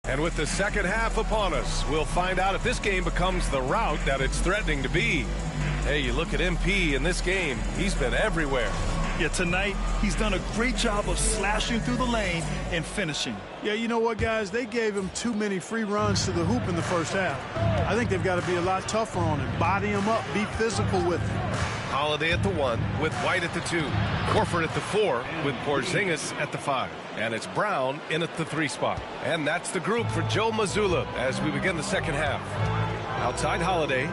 And with the second half upon us, we'll find out if this game becomes the rout that it's threatening to be. Hey, you look at MP in this game, he's been everywhere. Yeah, tonight, he's done a great job of slashing through the lane and finishing. Yeah, you know what, guys? They gave him too many free runs to the hoop in the first half. I think they've got to be a lot tougher on him. Body him up. Be physical with him. Holiday at the 1 with White at the 2. Horford at the 4 with Porzingis at the 5. And it's Brown in at the 3 spot. And that's the group for Joe Mazzulla as we begin the second half. Outside Holiday.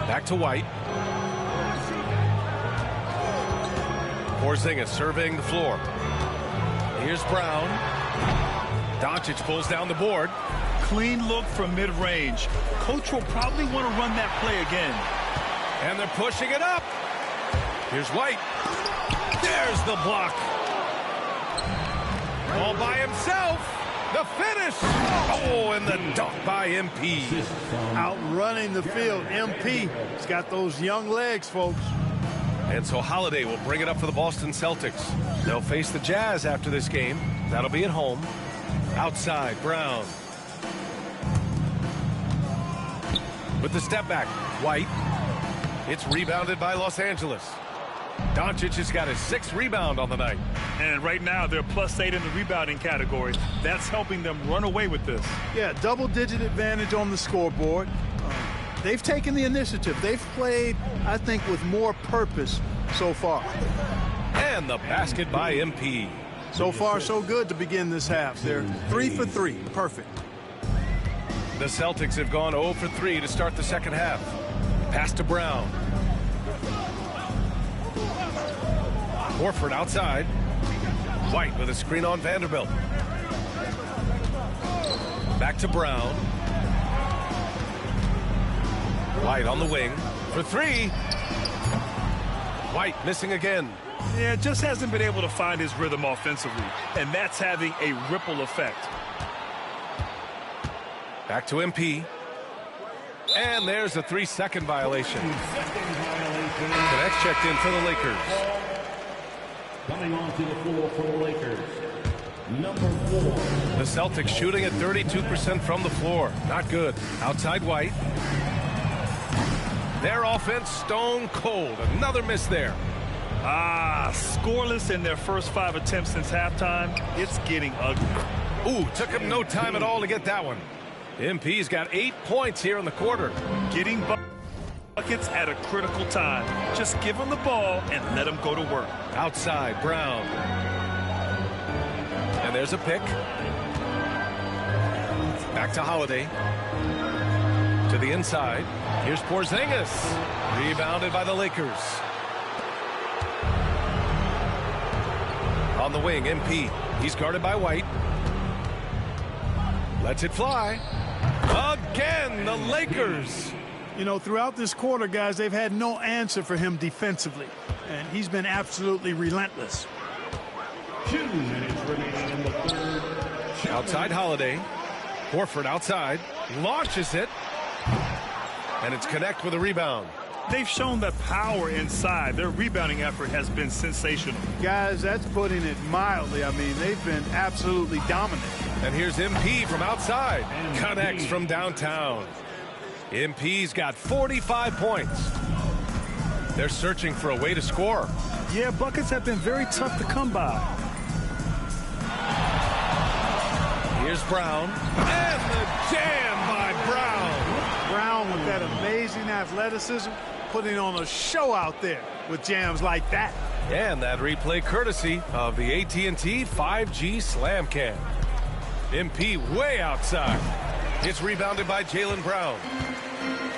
Back to White. Porzingis surveying the floor. Here's Brown. Doncic pulls down the board. Clean look from mid-range. Coach will probably want to run that play again. And they're pushing it up. Here's White. There's the block. All by himself. The finish. Oh, and the dunk by MP. Outrunning the field. MP. He's got those young legs, folks. And so Holiday will bring it up for the Boston Celtics. They'll face the Jazz after this game. That'll be at home. Outside, Brown. With the step back, White. It's rebounded by Los Angeles. Doncic has got his 6th rebound on the night. And right now, they're +8 in the rebounding category. That's helping them run away with this. Yeah, double-digit advantage on the scoreboard. They've taken the initiative. They've played, I think, with more purpose so far. And the basket by MP. So far, so good to begin this half. They're 3 for 3. Perfect. The Celtics have gone 0 for 3 to start the second half. Pass to Brown. Horford outside. White with a screen on Vanderbilt. Back to Brown. White on the wing for 3. White missing again. Yeah, just hasn't been able to find his rhythm offensively, and that's having a ripple effect. Back to MP. And there's a 3-second violation. The next checked in for the Lakers. Coming onto the floor for the Lakers, number 4. The Celtics shooting at 32% from the floor. Not good. Outside White. Their offense stone cold. Another miss there. Scoreless in their first 5 attempts since halftime. It's getting ugly. Ooh, took him no time at all to get that one. MP's got 8 points here in the quarter. Getting buckets at a critical time. Just give him the ball and let him go to work. Outside, Brown. And there's a pick. Back to Holiday. To the inside. Here's Porzingis. Rebounded by the Lakers. On the wing, MP. He's guarded by White. Lets it fly. Again, the Lakers. You know, throughout this quarter, guys, they've had no answer for him defensively. And he's been absolutely relentless. 2 minutes remaining in the third. Outside Holiday. Horford outside. Launches it. And it's Connect with a rebound. They've shown the power inside. Their rebounding effort has been sensational. Guys, that's putting it mildly. I mean, they've been absolutely dominant. And here's MP from outside. Connects from downtown. MP's got 45 points. They're searching for a way to score. Yeah, buckets have been very tough to come by. Here's Brown. And the jam by Brown. Brown with that amazing athleticism, putting on a show out there with jams like that. And that replay courtesy of the AT&T 5G Slam Cam. MP way outside. It's rebounded by Jaylen Brown.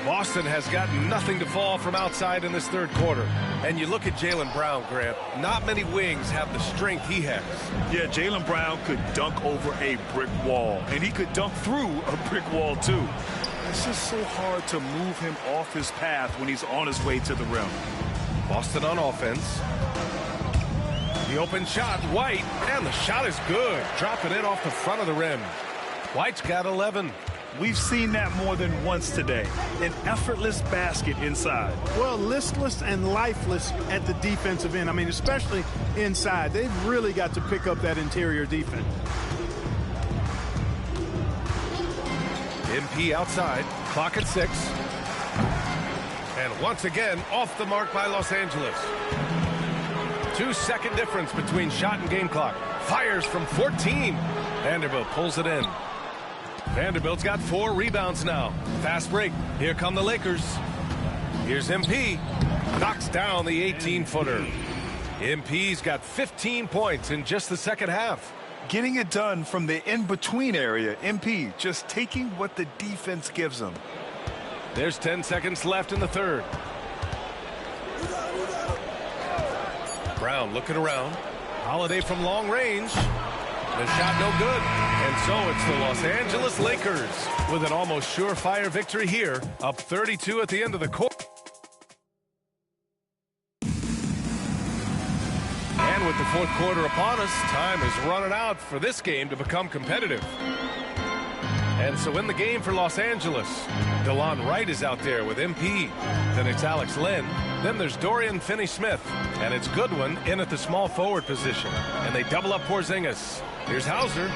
Boston has got nothing to fall from outside in this third quarter. And you look at Jaylen Brown, Grant, not many wings have the strength he has. Yeah, Jaylen Brown could dunk over a brick wall, and he could dunk through a brick wall too. It's just so hard to move him off his path when he's on his way to the rim. Boston on offense. The open shot, White, and the shot is good. Dropping it off the front of the rim. White's got 11. We've seen that more than once today. An effortless basket inside. Well, listless and lifeless at the defensive end. I mean, especially inside. They've really got to pick up that interior defense. MP outside. Clock at 6. And once again, off the mark by Los Angeles. 2-second difference between shot and game clock. Fires from 14. Vanderbilt pulls it in. Vanderbilt's got 4 rebounds now. Fast break. Here come the Lakers. Here's MP. Knocks down the 18-footer. MP's got 15 points in just the second half. Getting it done from the in-between area. MP just taking what the defense gives him. There's 10 seconds left in the third. Brown looking around. Holiday from long range. The shot no good. And so it's the Los Angeles Lakers with an almost surefire victory here. Up 32 at the end of the quarter. And with the fourth quarter upon us, time is running out for this game to become competitive. And so in the game for Los Angeles, DeLon Wright is out there with MP. Then it's Alex Len. Then there's Dorian Finney-Smith. And it's Goodwin in at the small forward position. And they double up Porzingis. Here's Hauser.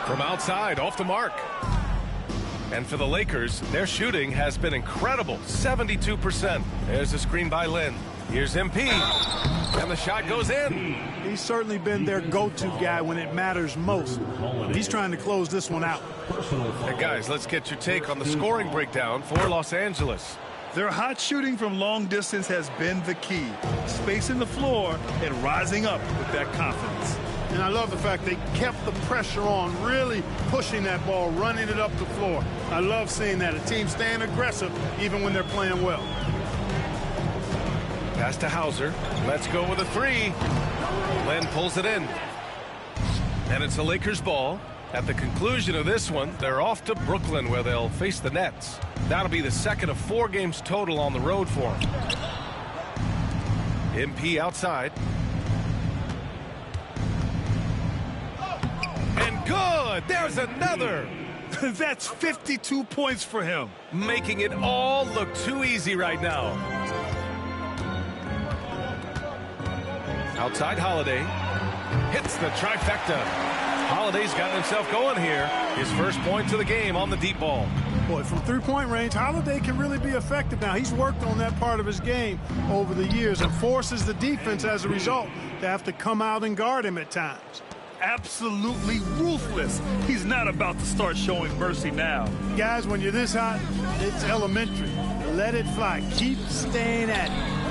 From outside, off the mark. And for the Lakers, their shooting has been incredible. 72%. There's a screen by Len. Here's MP. And the shot goes in. He's certainly been their go-to guy when it matters most. He's trying to close this one out. Hey guys, let's get your take on the scoring breakdown for Los Angeles. Their hot shooting from long distance has been the key. Spacing the floor and rising up with that confidence. And I love the fact they kept the pressure on, really pushing that ball, running it up the floor. I love seeing that. A team staying aggressive even when they're playing well. Pass to Hauser. Let's go with a 3. Len pulls it in. And it's the Lakers' ball. At the conclusion of this one, they're off to Brooklyn where they'll face the Nets. That'll be the second of 4 games total on the road for them. MP outside. And good! There's another! That's 52 points for him. Making it all look too easy right now. Outside Holiday. Hits the trifecta. Holiday's got himself going here. His first points of the game on the deep ball. Boy, from three-point range, Holiday can really be effective now. He's worked on that part of his game over the years and forces the defense as a result to have to come out and guard him at times. Absolutely ruthless. He's not about to start showing mercy now. Guys, when you're this hot, it's elementary. Let it fly. Keep staying at it.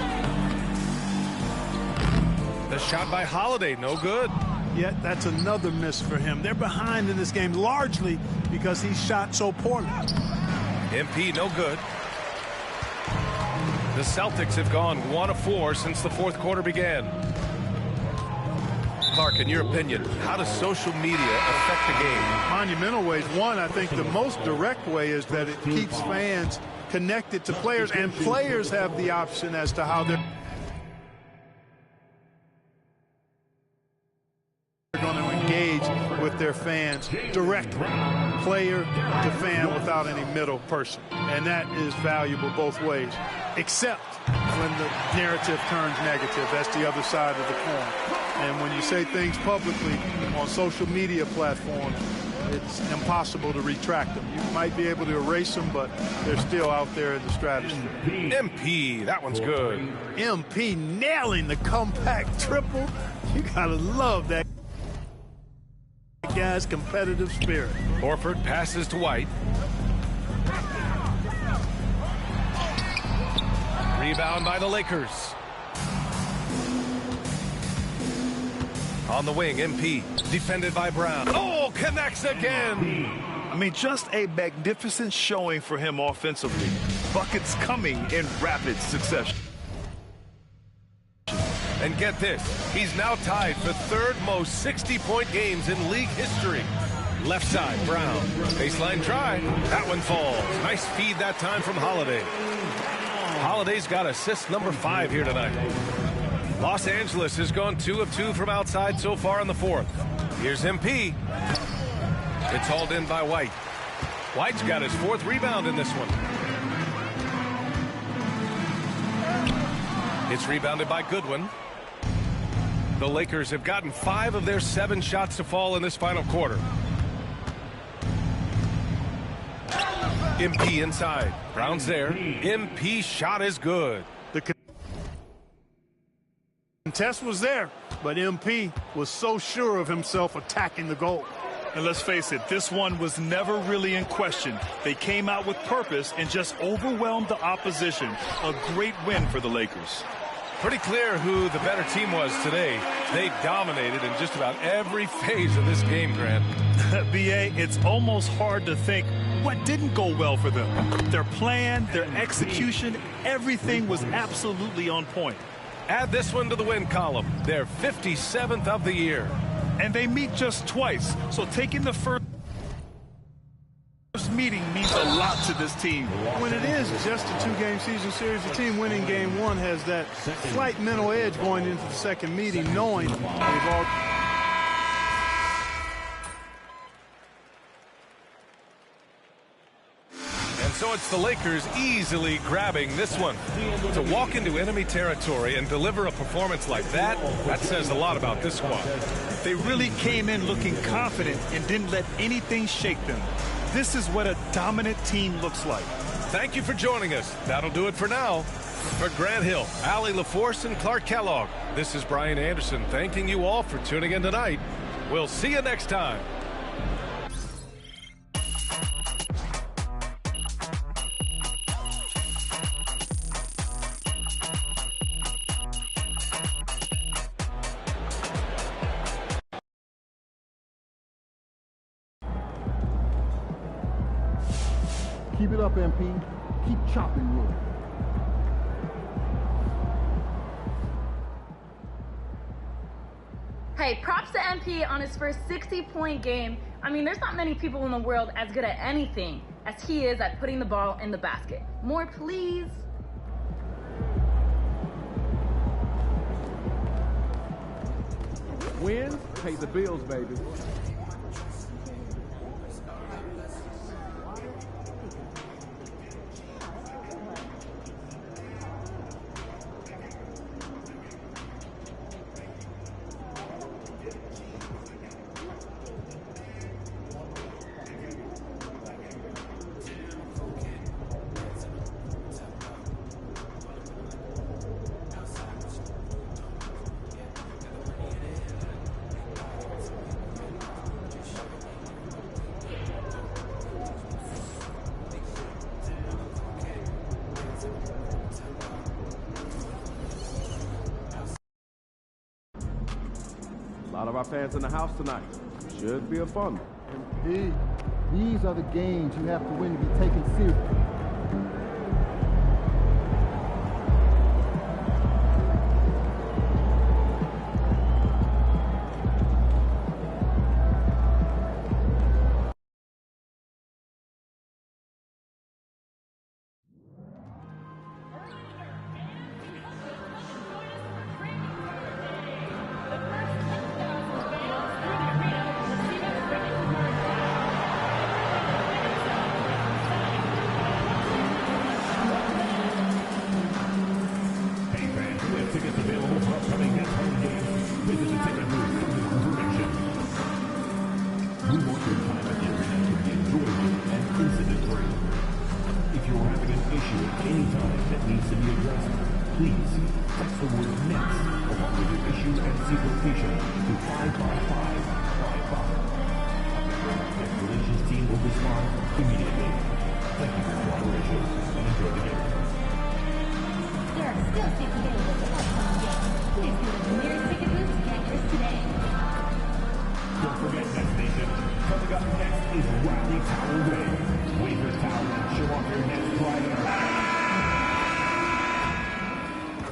The shot by Holiday, no good. Yet that's another miss for him. They're behind in this game largely because he shot so poorly. MP no good. The Celtics have gone 1 of 4 since the fourth quarter began. Clark, in your opinion, how does social media affect the game? Monumental ways. One, I think the most direct way is that it keeps fans connected to players, and players have the option as to how they're going to engage with their fans directly, player to fan, without any middle person. And that is valuable both ways, except when the narrative turns negative. That's the other side of the coin. And when you say things publicly on social media platforms, it's impossible to retract them. You might be able to erase them, but they're still out there in the stratosphere. MP, that one's good. MP nailing the comeback triple. You gotta love that guy's competitive spirit. Horford passes to White. Rebound by the Lakers. On the wing, MP, defended by Brown. Oh, connects again. I mean, just a magnificent showing for him offensively. Buckets coming in rapid succession. And get this, he's now tied for third most 60-point games in league history. Left side, Brown. Baseline try. That one falls. Nice feed that time from Holiday. Holiday's got assist number 5 here tonight. Los Angeles has gone 2 of 2 from outside so far in the fourth. Here's MP. It's hauled in by White. White's got his 4th rebound in this one. It's rebounded by Goodwin. The Lakers have gotten 5 of their 7 shots to fall in this final quarter. MP inside. Brown's there. MP shot is good. The contest was there, but MP was so sure of himself attacking the goal. And let's face it, this one was never really in question. They came out with purpose and just overwhelmed the opposition. A great win for the Lakers. Pretty clear who the better team was today. They dominated in just about every phase of this game, Grant. B.A., it's almost hard to think what didn't go well for them. Their plan, their execution, everything was absolutely on point. Add this one to the win column. They're 57th of the year. And they meet just twice, so taking the first meeting means a lot to this team. When it is just a two-game season series, the team winning game one has that slight mental edge going into the second meeting, knowing they've all. So it's the Lakers easily grabbing this one. To walk into enemy territory and deliver a performance like that, that says a lot about this squad. They really came in looking confident and didn't let anything shake them. This is what a dominant team looks like. Thank you for joining us. That'll do it for now. For Grant Hill, Allie LaForce, and Clark Kellogg, this is Brian Anderson thanking you all for tuning in tonight. We'll see you next time. Keep it up, MP. Keep chopping wood. Hey, props to MP on his first 60-point game. I mean, there's not many people in the world as good at anything as he is at putting the ball in the basket. More, please. Wins pay the bills, baby. A lot of our fans in the house tonight. Should be a fun one. These are the games you have to win to be taken seriously.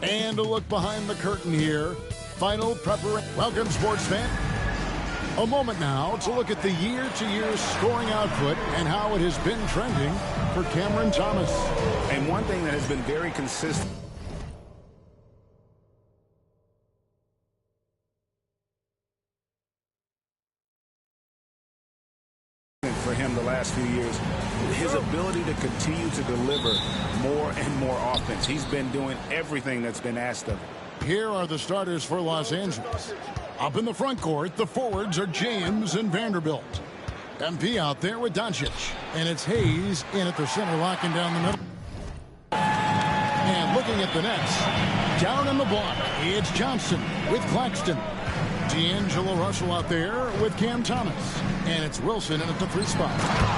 And a look behind the curtain here. Final preparation. Welcome, sports fan. A moment now to look at the year-to-year scoring output and how it has been trending for Cameron Thomas. And one thing that has been very consistent for him the last few years, his ability to continue to deliver more and more offense. He's been doing everything that's been asked of him. Here are the starters for Los Angeles. Up in the front court, the forwards are James and Vanderbilt. MP out there with Doncic. And it's Hayes in at the center, locking down the middle. And looking at the Nets. Down on the block, it's Johnson with Claxton. D'Angelo Russell out there with Cam Thomas. And it's Wilson in at the 3 spot.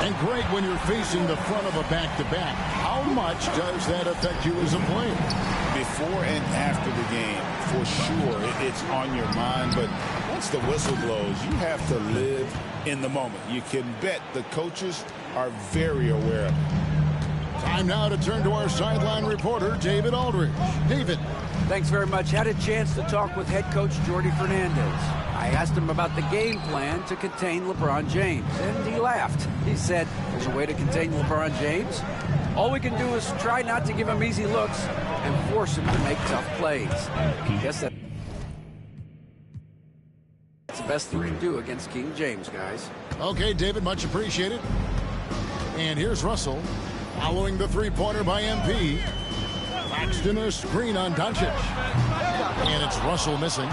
And Greg, when you're facing the front of a back-to-back, how much does that affect you as a player? Before and after the game, for sure, it's on your mind. But once the whistle blows, you have to live in the moment. You can bet the coaches are very aware of it. Time now to turn to our sideline reporter, David Aldridge. David. Thanks very much. Had a chance to talk with head coach Jordi Fernandez. I asked him about the game plan to contain LeBron James, and he laughed. He said, there's a way to contain LeBron James. All we can do is try not to give him easy looks and force him to make tough plays. I guess that's the best you can do against King James, guys. Okay, David, much appreciated. And here's Russell following the 3-pointer by MP. Claxton a screen on Doncic. And it's Russell missing.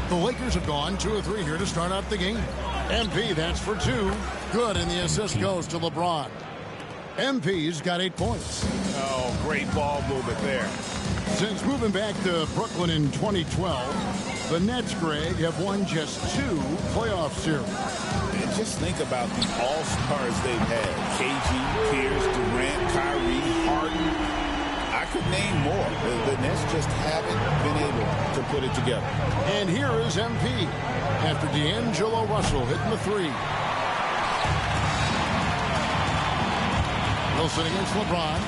The Lakers have gone 2 of 3 here to start out the game. MP, that's for 2. Good, and the assist goes to LeBron. MP's got 8 points. Oh, great ball movement there. Since moving back to Brooklyn in 2012, the Nets, Greg, have won just 2 playoff series. And just think about the all-stars they've had. KG, Pierce, Durant, Kyrie, Harden. I could name more. The Nets just haven't been able to put it together. And here is MP after D'Angelo Russell hitting the 3. Wilson against LeBron.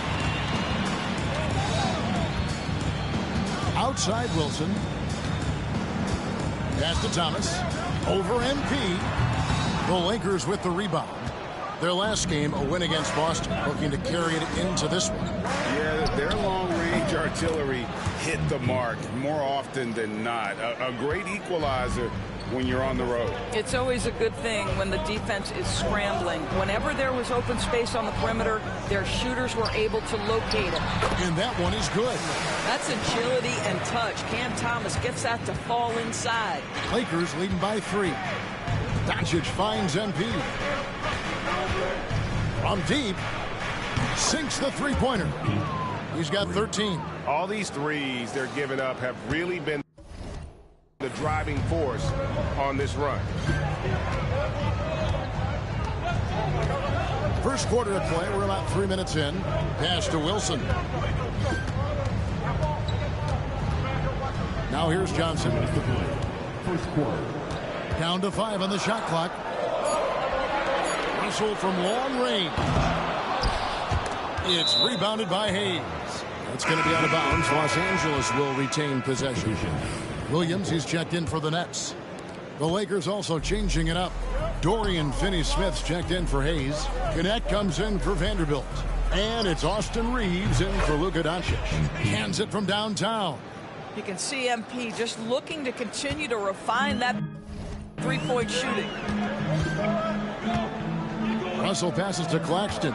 Outside Wilson. Pass to Thomas. Over MP. The Lakers with the rebound. Their last game, a win against Boston, looking to carry it into this one. Yeah, their long-range artillery hit the mark more often than not. A great equalizer when you're on the road. It's always a good thing when the defense is scrambling. Whenever there was open space on the perimeter, their shooters were able to locate it. And that one is good. That's agility and touch. Cam Thomas gets that to fall inside. Lakers leading by 3. Doncic finds MP. From deep, sinks the 3-pointer. He's got 13. All these threes they're giving up have really been the driving force on this run. First quarter of play, we're about 3 minutes in. Pass to Wilson. Now here's Johnson. First quarter. Down to 5 on the shot clock. Russell from long range. It's rebounded by Hayes. It's going to be out of bounds. Los Angeles will retain possession. Williams, he's checked in for the Nets. The Lakers also changing it up. Dorian Finney-Smith's checked in for Hayes. Connect comes in for Vanderbilt. And it's Austin Reeves in for Luka Doncic. Hands it from downtown. You can see MP just looking to continue to refine that three-point shooting. Russell passes to Claxton.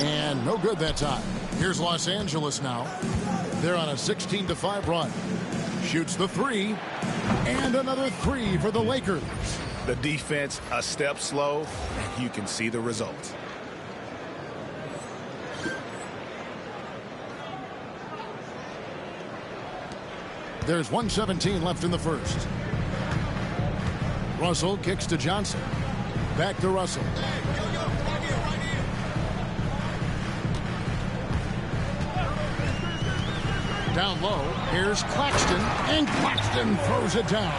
And no good that time. Here's Los Angeles now. They're on a 16-5 run. Shoots the 3. And another 3 for the Lakers. The defense a step slow, and you can see the result. There's 1:17 left in the first. Russell kicks to Johnson. Back to Russell. Down low, here's Claxton, and Claxton throws it down.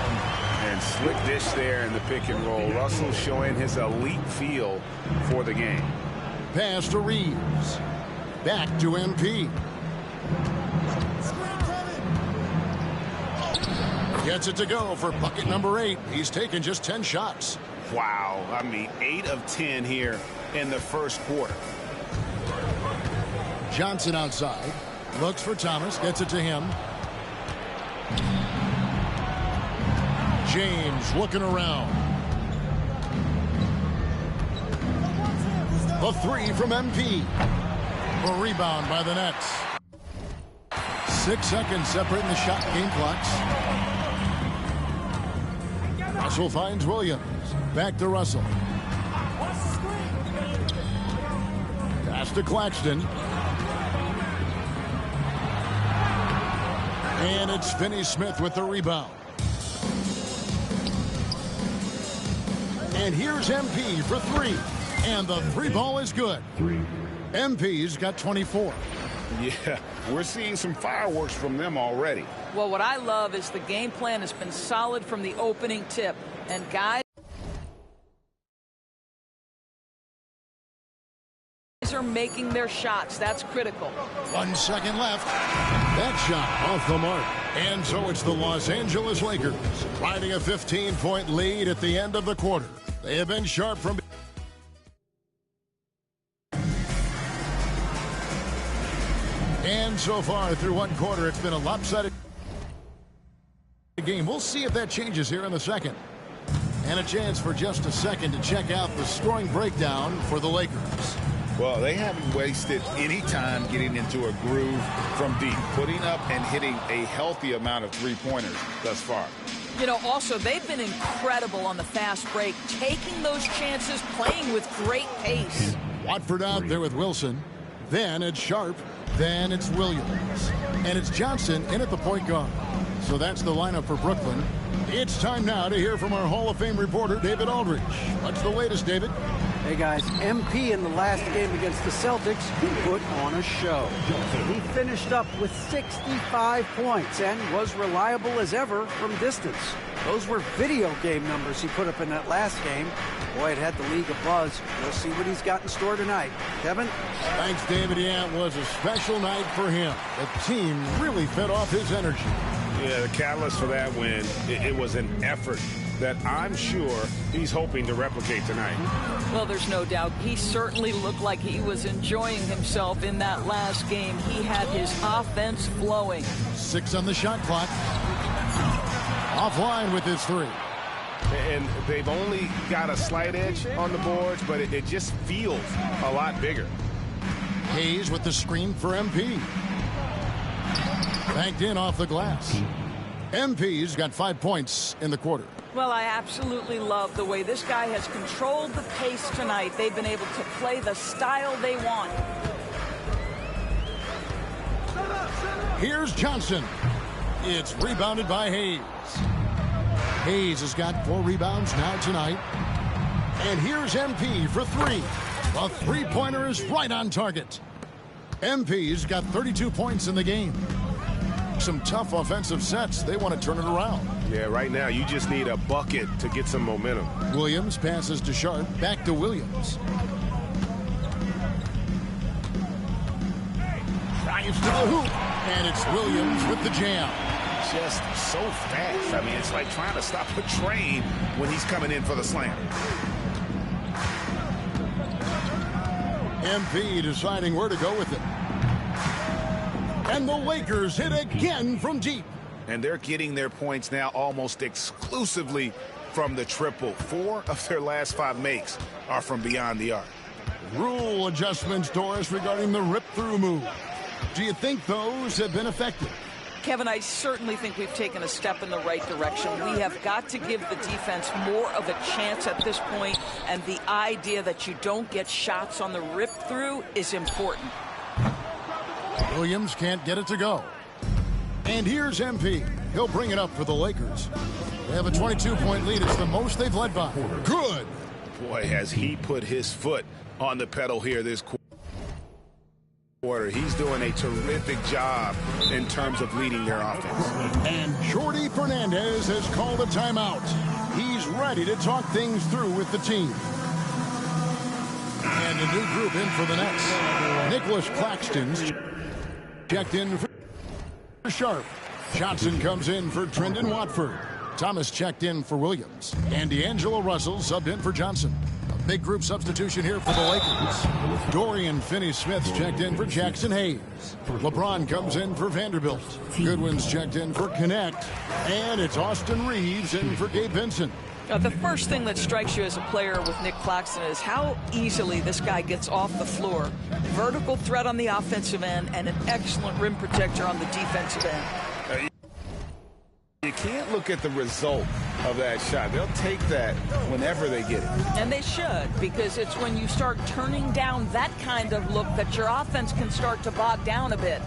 And slick dish there in the pick and roll. Russell showing his elite feel for the game. Pass to Reeves. Back to MP. Gets it to go for bucket number 8. He's taken just 10 shots. Wow. I mean, 8 of 10 here in the first quarter. Johnson outside. Looks for Thomas. Gets it to him. James looking around. The 3 from MP. A rebound by the Nets. 6 seconds separating the shot game clocks. Russell finds Williams. Back to Russell. Pass to Claxton. And it's Finney-Smith with the rebound. And here's MP for three. And the three ball is good. MP's got 24. Yeah, we're seeing some fireworks from them already. Well, what I love is the game plan has been solid from the opening tip. And guys are making their shots. That's critical. 1 second left. That shot off the mark. And so it's the Los Angeles Lakers riding a 15-point lead at the end of the quarter. They have been sharp from... And so far through one quarter, it's been a lopsided game. We'll see if that changes here in the second. And a chance for just a second to check out the scoring breakdown for the Lakers. Well, they haven't wasted any time getting into a groove from deep, putting up and hitting a healthy amount of three-pointers thus far. You know, also, they've been incredible on the fast break, taking those chances, playing with great pace. Watford out there with Wilson. Then it's Sharp. Then it's Williams. And it's Johnson in at the point guard. So that's the lineup for Brooklyn. It's time now to hear from our Hall of Fame reporter, David Aldridge. What's the latest, David? Hey, guys, MP in the last game against the Celtics put on a show. He finished up with 65 points and was reliable as ever from distance. Those were video game numbers he put up in that last game. Boy, it had the league abuzz. We'll see what he's got in store tonight. Kevin? Thanks, David. Yeah, it was a special night for him. The team really fed off his energy. Yeah, the catalyst for that win, it was an effort that I'm sure he's hoping to replicate tonight. Well, there's no doubt. He certainly looked like he was enjoying himself in that last game. He had his offense flowing. 6 on the shot clock. Offline with his three. And they've only got a slight edge on the boards, but it just feels a lot bigger. Hayes with the screen for MP. Banked in off the glass. MP's got 5 points in the quarter. Well, I absolutely love the way this guy has controlled the pace tonight. They've been able to play the style they want. Here's Johnson. It's rebounded by Hayes. Hayes has got 4 rebounds now tonight. And here's MP for 3. The three-pointer is right on target. MP's got 32 points in the game. Some tough offensive sets. They want to turn it around. Yeah, right now you just need a bucket to get some momentum. Williams passes to Sharp. Back to Williams. Drives to the hoop. And it's Williams with the jam. Just so fast. I mean, it's like trying to stop a train when he's coming in for the slam. MP deciding where to go with it. And the Lakers hit again from deep. And they're getting their points now almost exclusively from the triple. 4 of their last 5 makes are from beyond the arc. Rule adjustments, Doris, regarding the rip-through move. Do you think those have been effective? Kevin, I certainly think we've taken a step in the right direction. We have got to give the defense more of a chance at this point, and the idea that you don't get shots on the rip-through is important. Williams can't get it to go. And here's MP. He'll bring it up for the Lakers. They have a 22-point lead. It's the most they've led by. Good. Boy, has he put his foot on the pedal here this quarter. He's doing a terrific job in terms of leading their offense. And Jordi Fernandez has called a timeout. He's ready to talk things through with the team. And a new group in for the Nets. Nicholas Claxton's checked in for Sharp. Johnson comes in for Trendon Watford. Thomas checked in for Williams. And D'Angelo Russell subbed in for Johnson. A big group substitution here for the Lakers. Dorian Finney-Smith checked in for Jackson Hayes. LeBron comes in for Vanderbilt. Goodwin's checked in for Connect. And it's Austin Reeves in for Gabe Vincent. The first thing that strikes you as a player with Nick Claxton is how easily this guy gets off the floor. Vertical threat on the offensive end and an excellent rim protector on the defensive end. You can't look at the result of that shot. They'll take that whenever they get it. And they should, because it's when you start turning down that kind of look that your offense can start to bog down a bit.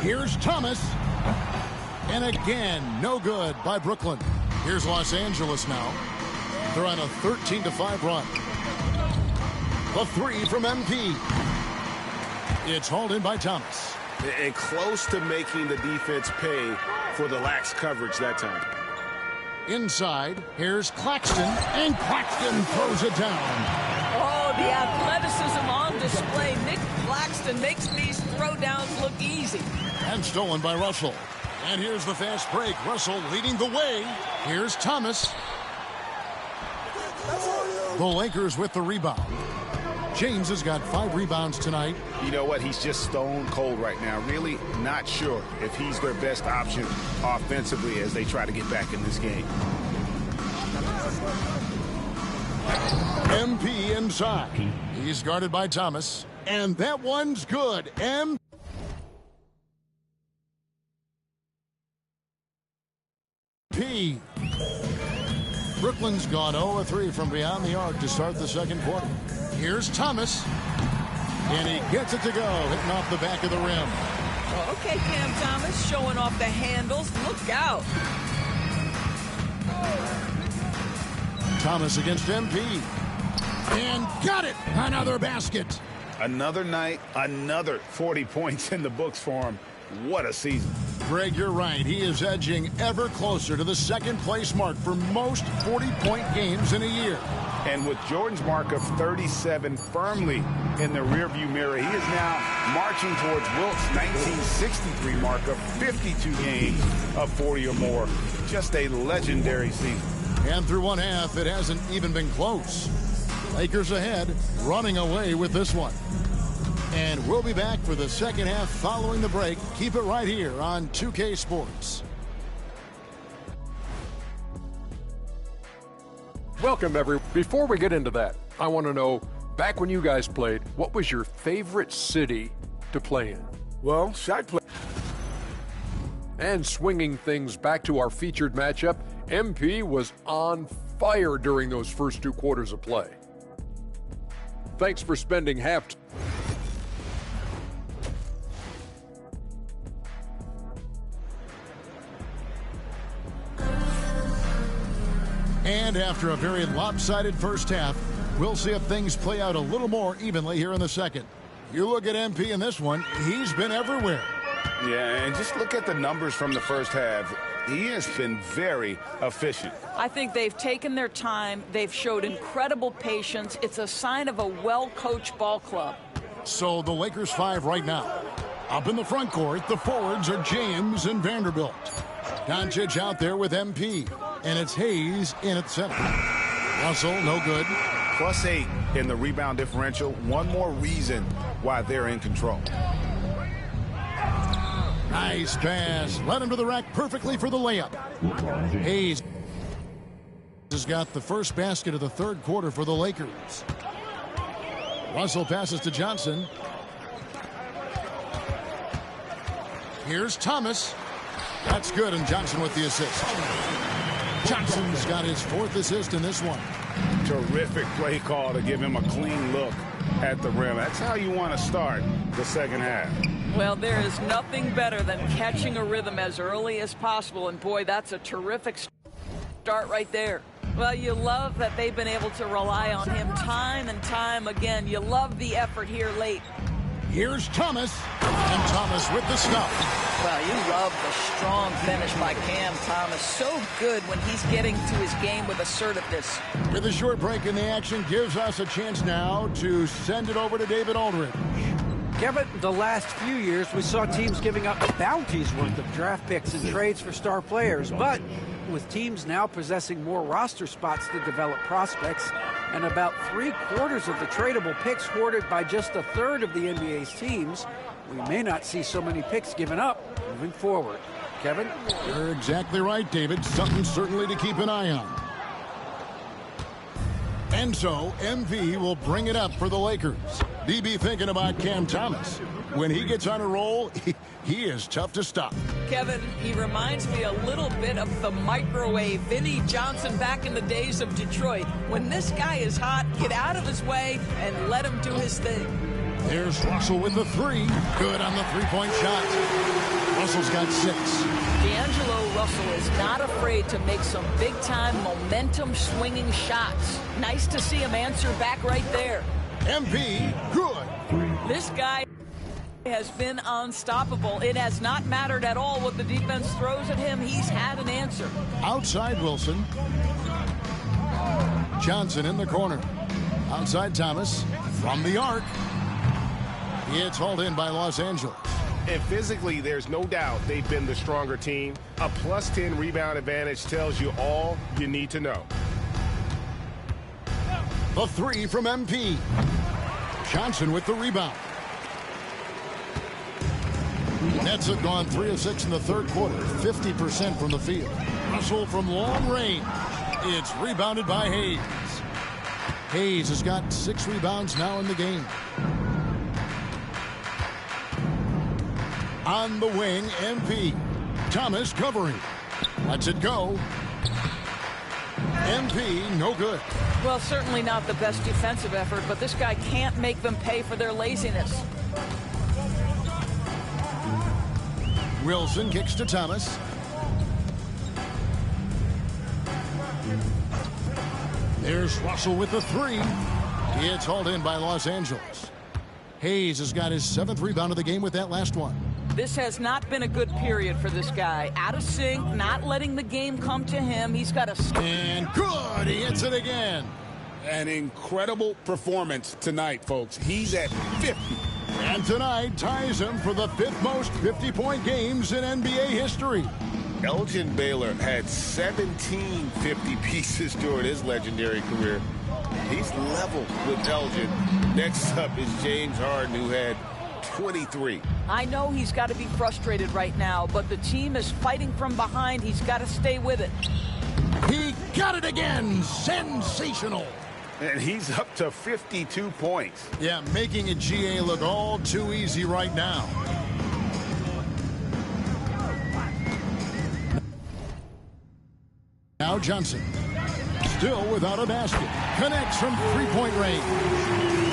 Here's Thomas. And again, no good by Brooklyn. Here's Los Angeles now. They're on a 13-5 run. The three from MP. It's hauled in by Thomas. And close to making the defense pay for the lax coverage that time. Inside, here's Claxton, and Claxton throws it down. Oh, the athleticism on display. Nick Claxton makes these throwdowns look easy. And stolen by Russell. And here's the fast break. Russell leading the way. Here's Thomas. The Lakers with the rebound. James has got 5 rebounds tonight. You know what? He's just stone cold right now. Really not sure if he's their best option offensively as they try to get back in this game. MP inside. He's guarded by Thomas. And that one's good. MP. Brooklyn's gone 0-3 from beyond the arc to start the second quarter. Here's Thomas. And he gets it to go, hitting off the back of the rim. Well, okay, Cam Thomas showing off the handles. Look out. Thomas against MP. And got it. Another basket. Another night, another 40 points in the books for him. What a season. Greg, you're right. He is edging ever closer to the second place mark for most 40-point games in a year. And with Jordan's mark of 37 firmly in the rearview mirror, he is now marching towards Wilt's 1963 mark of 52 games of 40 or more. Just a legendary season. And through one half, it hasn't even been close. Lakers ahead, running away with this one. And we'll be back for the second half following the break. Keep it right here on 2K Sports. Welcome, everyone. Before we get into that, I want to know, back when you guys played, what was your favorite city to play in? Well, Shaq played. And swinging things back to our featured matchup, MP was on fire during those first 2 quarters of play. Thanks for spending half. And after a very lopsided first half, we'll see if things play out a little more evenly here in the second. You look at MP in this one, he's been everywhere. Yeah, and just look at the numbers from the first half. He has been very efficient. I think they've taken their time. They've showed incredible patience. It's a sign of a well-coached ball club. So the Lakers 5 right now. Up in the front court, the forwards are James and Vanderbilt. Doncic out there with MP. And it's Hayes in at center. Russell, no good. +8 in the rebound differential. One more reason why they're in control. Nice pass. Led him to the rack perfectly for the layup. Hayes has got the first basket of the third quarter for the Lakers. Russell passes to Johnson. Here's Thomas. That's good, and Johnson with the assist. Johnson's got his 4th assist in this one. Terrific play call to give him a clean look at the rim. That's how you want to start the second half. Well, there is nothing better than catching a rhythm as early as possible, and boy, that's a terrific start right there. Well, you love that they've been able to rely on him time and time again. You love the effort here late. Here's Thomas, and Thomas with the stuff. Well, you love the strong finish by Cam Thomas. So good when he's getting to his game with assertiveness. With a short break in the action, gives us a chance now to send it over to David Aldridge. Kevin, the last few years we saw teams giving up bounties worth of draft picks and trades for star players, but with teams now possessing more roster spots to develop prospects and about 3/4 of the tradable picks hoarded by just 1/3 of the NBA's teams, we may not see so many picks given up moving forward. Kevin? You're exactly right, David. Something certainly to keep an eye on. And so, MP will bring it up for the Lakers. DB thinking about Cam Thomas. When he gets on a roll, he is tough to stop. Kevin, he reminds me a little bit of the microwave Vinnie Johnson back in the days of Detroit. When this guy is hot, get out of his way and let him do his thing. There's Russell with the three. Good on the three-point shot. Russell's got 6. D'Angelo Russell is not afraid to make some big-time momentum-swinging shots. Nice to see him answer back right there. MP, good. This guy has been unstoppable. It has not mattered at all what the defense throws at him. He's had an answer. Outside Wilson. Johnson in the corner. Outside Thomas. From the arc. It's hauled in by Los Angeles. And physically, there's no doubt they've been the stronger team. A +10 rebound advantage tells you all you need to know. The three from MP. Johnson with the rebound. Nets have gone 3 of 6 in the third quarter, 50% from the field. Russell from long range. It's rebounded by Hayes. Hayes has got 6 rebounds now in the game. On the wing, MP. Thomas covering. Lets it go. MP, no good. Well, certainly not the best defensive effort, but this guy can't make them pay for their laziness. Wilson kicks to Thomas. There's Russell with the three. It's hauled in by Los Angeles. Hayes has got his 7th rebound of the game with that last one. This has not been a good period for this guy. Out of sync, not letting the game come to him. He's got a... And good! He hits it again. An incredible performance tonight, folks. He's at 50. And tonight ties him for the 5th most 50-point games in NBA history. Elgin Baylor had 17 50 pieces during his legendary career. He's level with Elgin. Next up is James Harden, who had 23. I know he's got to be frustrated right now, but the team is fighting from behind. He's got to stay with it. He got it again. Sensational. And he's up to 52 points. Yeah, making a GA look all too easy right now. Now Johnson. Still without a basket. Connects from three-point range.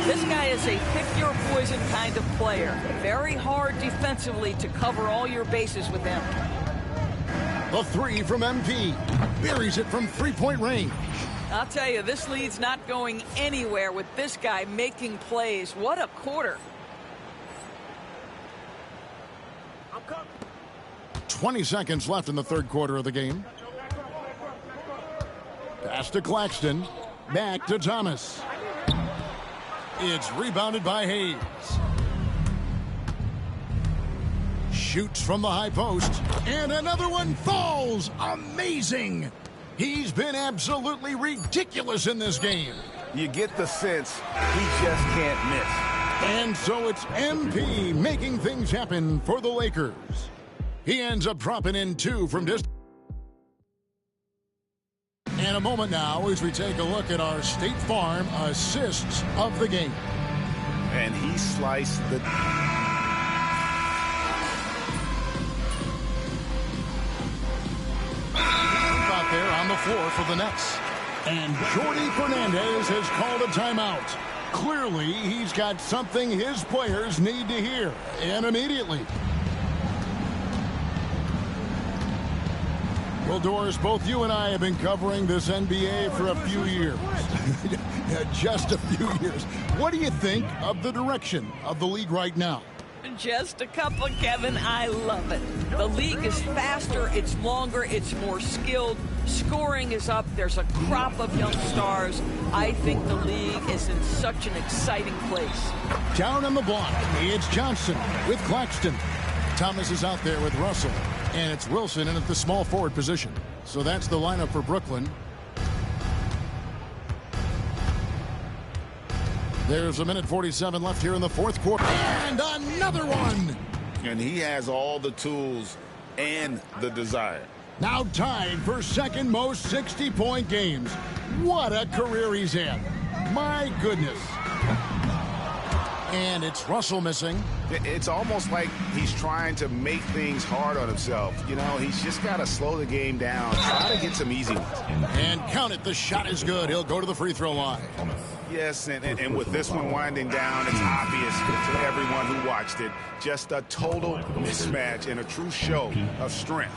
This guy is a pick-your-poison kind of player. Very hard defensively to cover all your bases with him. The three from MP. Buries it from three-point range. I'll tell you, this lead's not going anywhere with this guy making plays. What a quarter. 20 seconds left in the third quarter of the game. Pass to Claxton. Back to Thomas. It's rebounded by Hayes. Shoots from the high post. And another one falls. Amazing. He's been absolutely ridiculous in this game. You get the sense he just can't miss. And so it's MP making things happen for the Lakers. He ends up dropping in 2 from distance. And a moment now as we take a look at our State Farm assists of the game. And he sliced the... out there on the floor for the Nets. And Jordi Fernandez has called a timeout. Clearly, he's got something his players need to hear, and immediately. Well, Doris, both you and I have been covering this NBA for a few years. Just a few years. What do you think of the direction of the league right now? Just a couple, Kevin. I love it. The league is faster, it's longer, it's more skilled. Scoring is up. There's a crop of young stars. I think the league is in such an exciting place. Down on the block, it's Johnson with Claxton. Thomas is out there with Russell. And it's Wilson in at the small forward position. So that's the lineup for Brooklyn. There's 1:47 left here in the fourth quarter. And another one! And he has all the tools and the desire. Now tied for second most 60-point games. What a career he's had. My goodness. And it's Russell missing. It's almost like he's trying to make things hard on himself. You know, he's just got to slow the game down, try to get some easy ones. And count it, the shot is good. He'll go to the free throw line. Yes, and with this one winding down, it's obvious to everyone who watched it. Just a total mismatch and a true show of strength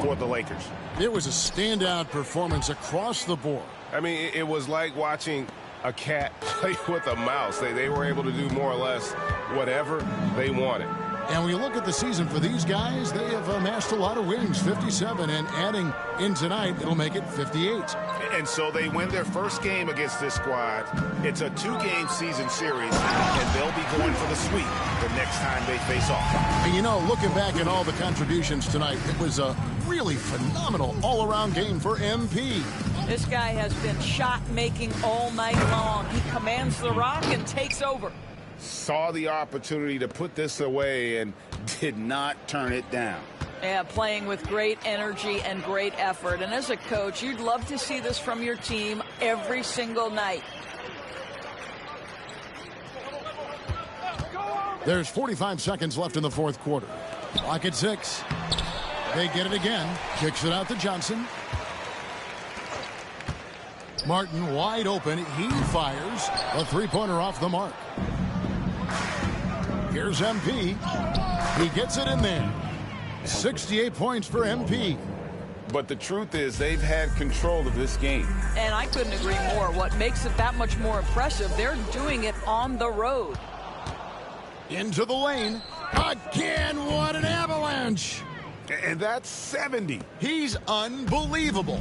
for the Lakers. It was a standout performance across the board. I mean, it was like watching a cat play with a mouse. They were able to do more or less whatever they wanted. And when you look at the season for these guys, they have amassed a lot of wins, 57, and adding in tonight, it'll make it 58. And so they win their first game against this squad. It's a 2-game season series, and they'll be going for the sweep the next time they face off. And you know, looking back at all the contributions tonight, it was a really phenomenal all-around game for MP. This guy has been shot-making all night long. He commands the rock and takes over. Saw the opportunity to put this away and did not turn it down. Yeah, playing with great energy and great effort. And as a coach, you'd love to see this from your team every single night. There's 45 seconds left in the fourth quarter. Clock at 6. They get it again. Kicks it out to Johnson. Martin wide open. He fires. A three-pointer off the mark. Here's MP. He gets it in there. 68 points for MP. But the truth is they've had control of this game. And I couldn't agree more. What makes it that much more impressive, they're doing it on the road. Into the lane. Again, what an avalanche. And that's 70. He's unbelievable.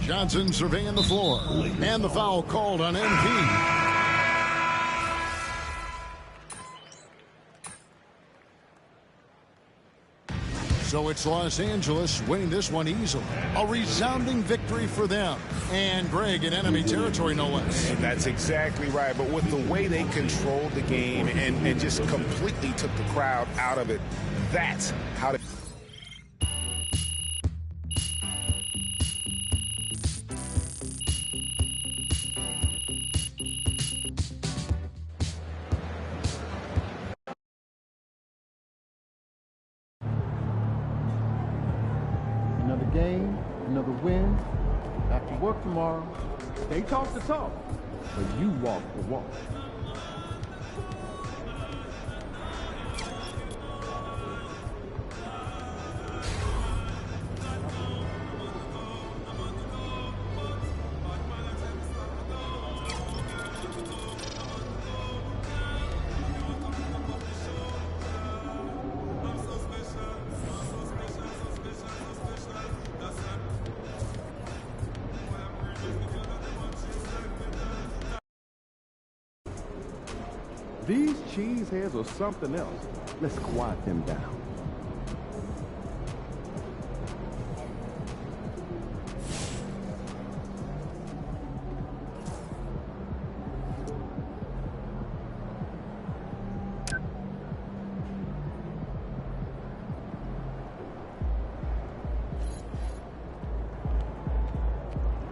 Johnson surveying the floor. And the foul called on MP. So it's Los Angeles winning this one easily. A resounding victory for them. And Greg in enemy territory, no less. And that's exactly right. But with the way they controlled the game and just completely took the crowd out of it, that's how to... Another game, another win. After work tomorrow, they talk the talk, but you walk the walk. These cheeseheads are something else. Let's quiet them down.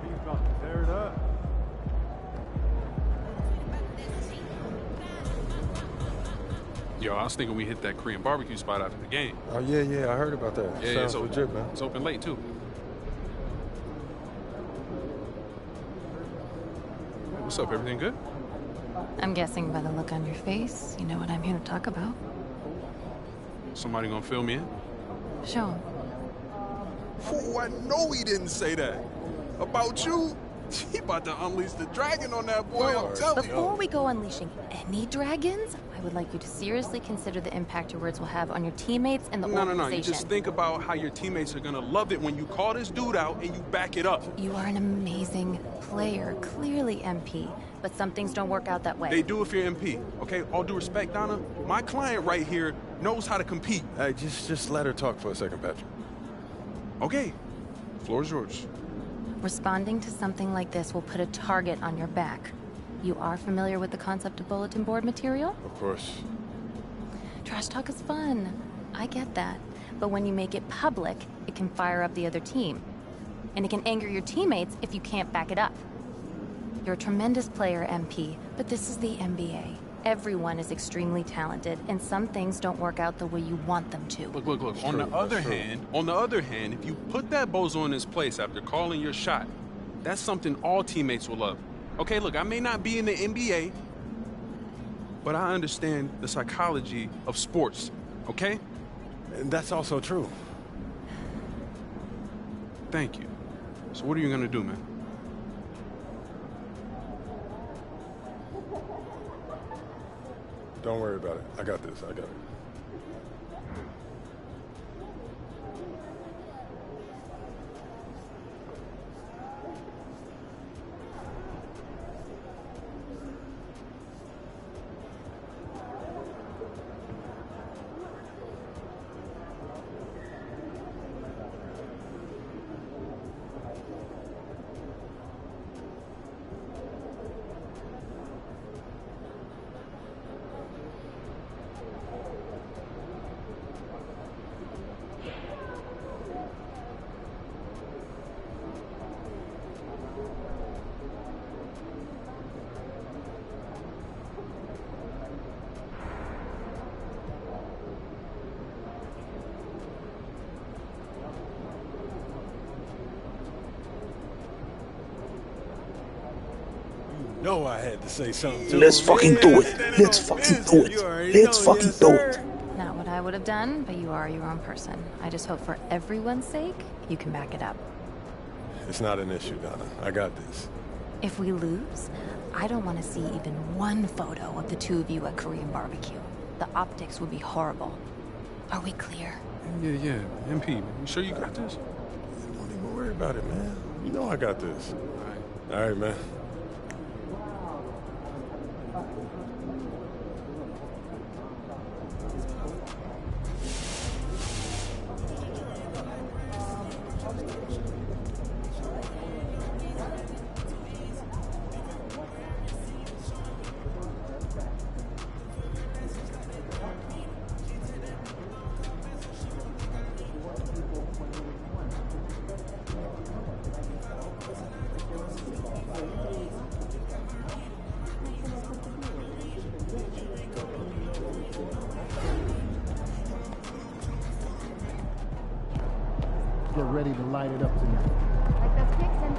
He's about to tear it up. Yo, I was thinking we hit that Korean barbecue spot after the game. Oh, yeah, I heard about that. Yeah, Sounds it's open, legit, man. It's open late, too. What's up? Everything good? I'm guessing by the look on your face, you know what I'm here to talk about. Somebody gonna fill me in? Show 'em. Oh, I know he didn't say that. About you? He about to unleash the dragon on that boy, I'm telling you. Before we go unleashing any dragons, I would like you to seriously consider the impact your words will have on your teammates and the organization. No. You just think about how your teammates are going to love it when you call this dude out and you back it up. You are an amazing player, clearly MP, but some things don't work out that way. They do if you're MP, okay? All due respect, Donna, my client right here knows how to compete. Hey, just let her talk for a second, Patrick. Okay, floor is yours. Responding to something like this will put a target on your back. You are familiar with the concept of bulletin board material? Of course. Trash talk is fun. I get that. But when you make it public, it can fire up the other team. And it can anger your teammates if you can't back it up. You're a tremendous player, MP, but this is the NBA. Everyone is extremely talented, and some things don't work out the way you want them to. Look. On the other hand, if you put that bozo in his place after calling your shot, that's something all teammates will love. Okay, look, I may not be in the NBA, but I understand the psychology of sports, okay? And that's also true. Thank you. So what are you gonna do, man? Don't worry about it. I got this. I got it. No, I had to say something to Let's him. fucking do it. Let's fucking do it. Let's fucking do it. Not what I would have done, but you are your own person. I just hope for everyone's sake, you can back it up. It's not an issue, Donna. I got this. If we lose, I don't want to see even one photo of the two of you at Korean barbecue. The optics would be horrible. Are we clear? Yeah. MP, you sure you got this? Don't even worry about it, man. You know I got this. All right, man. Get ready to light it up tonight. Like those kicks and...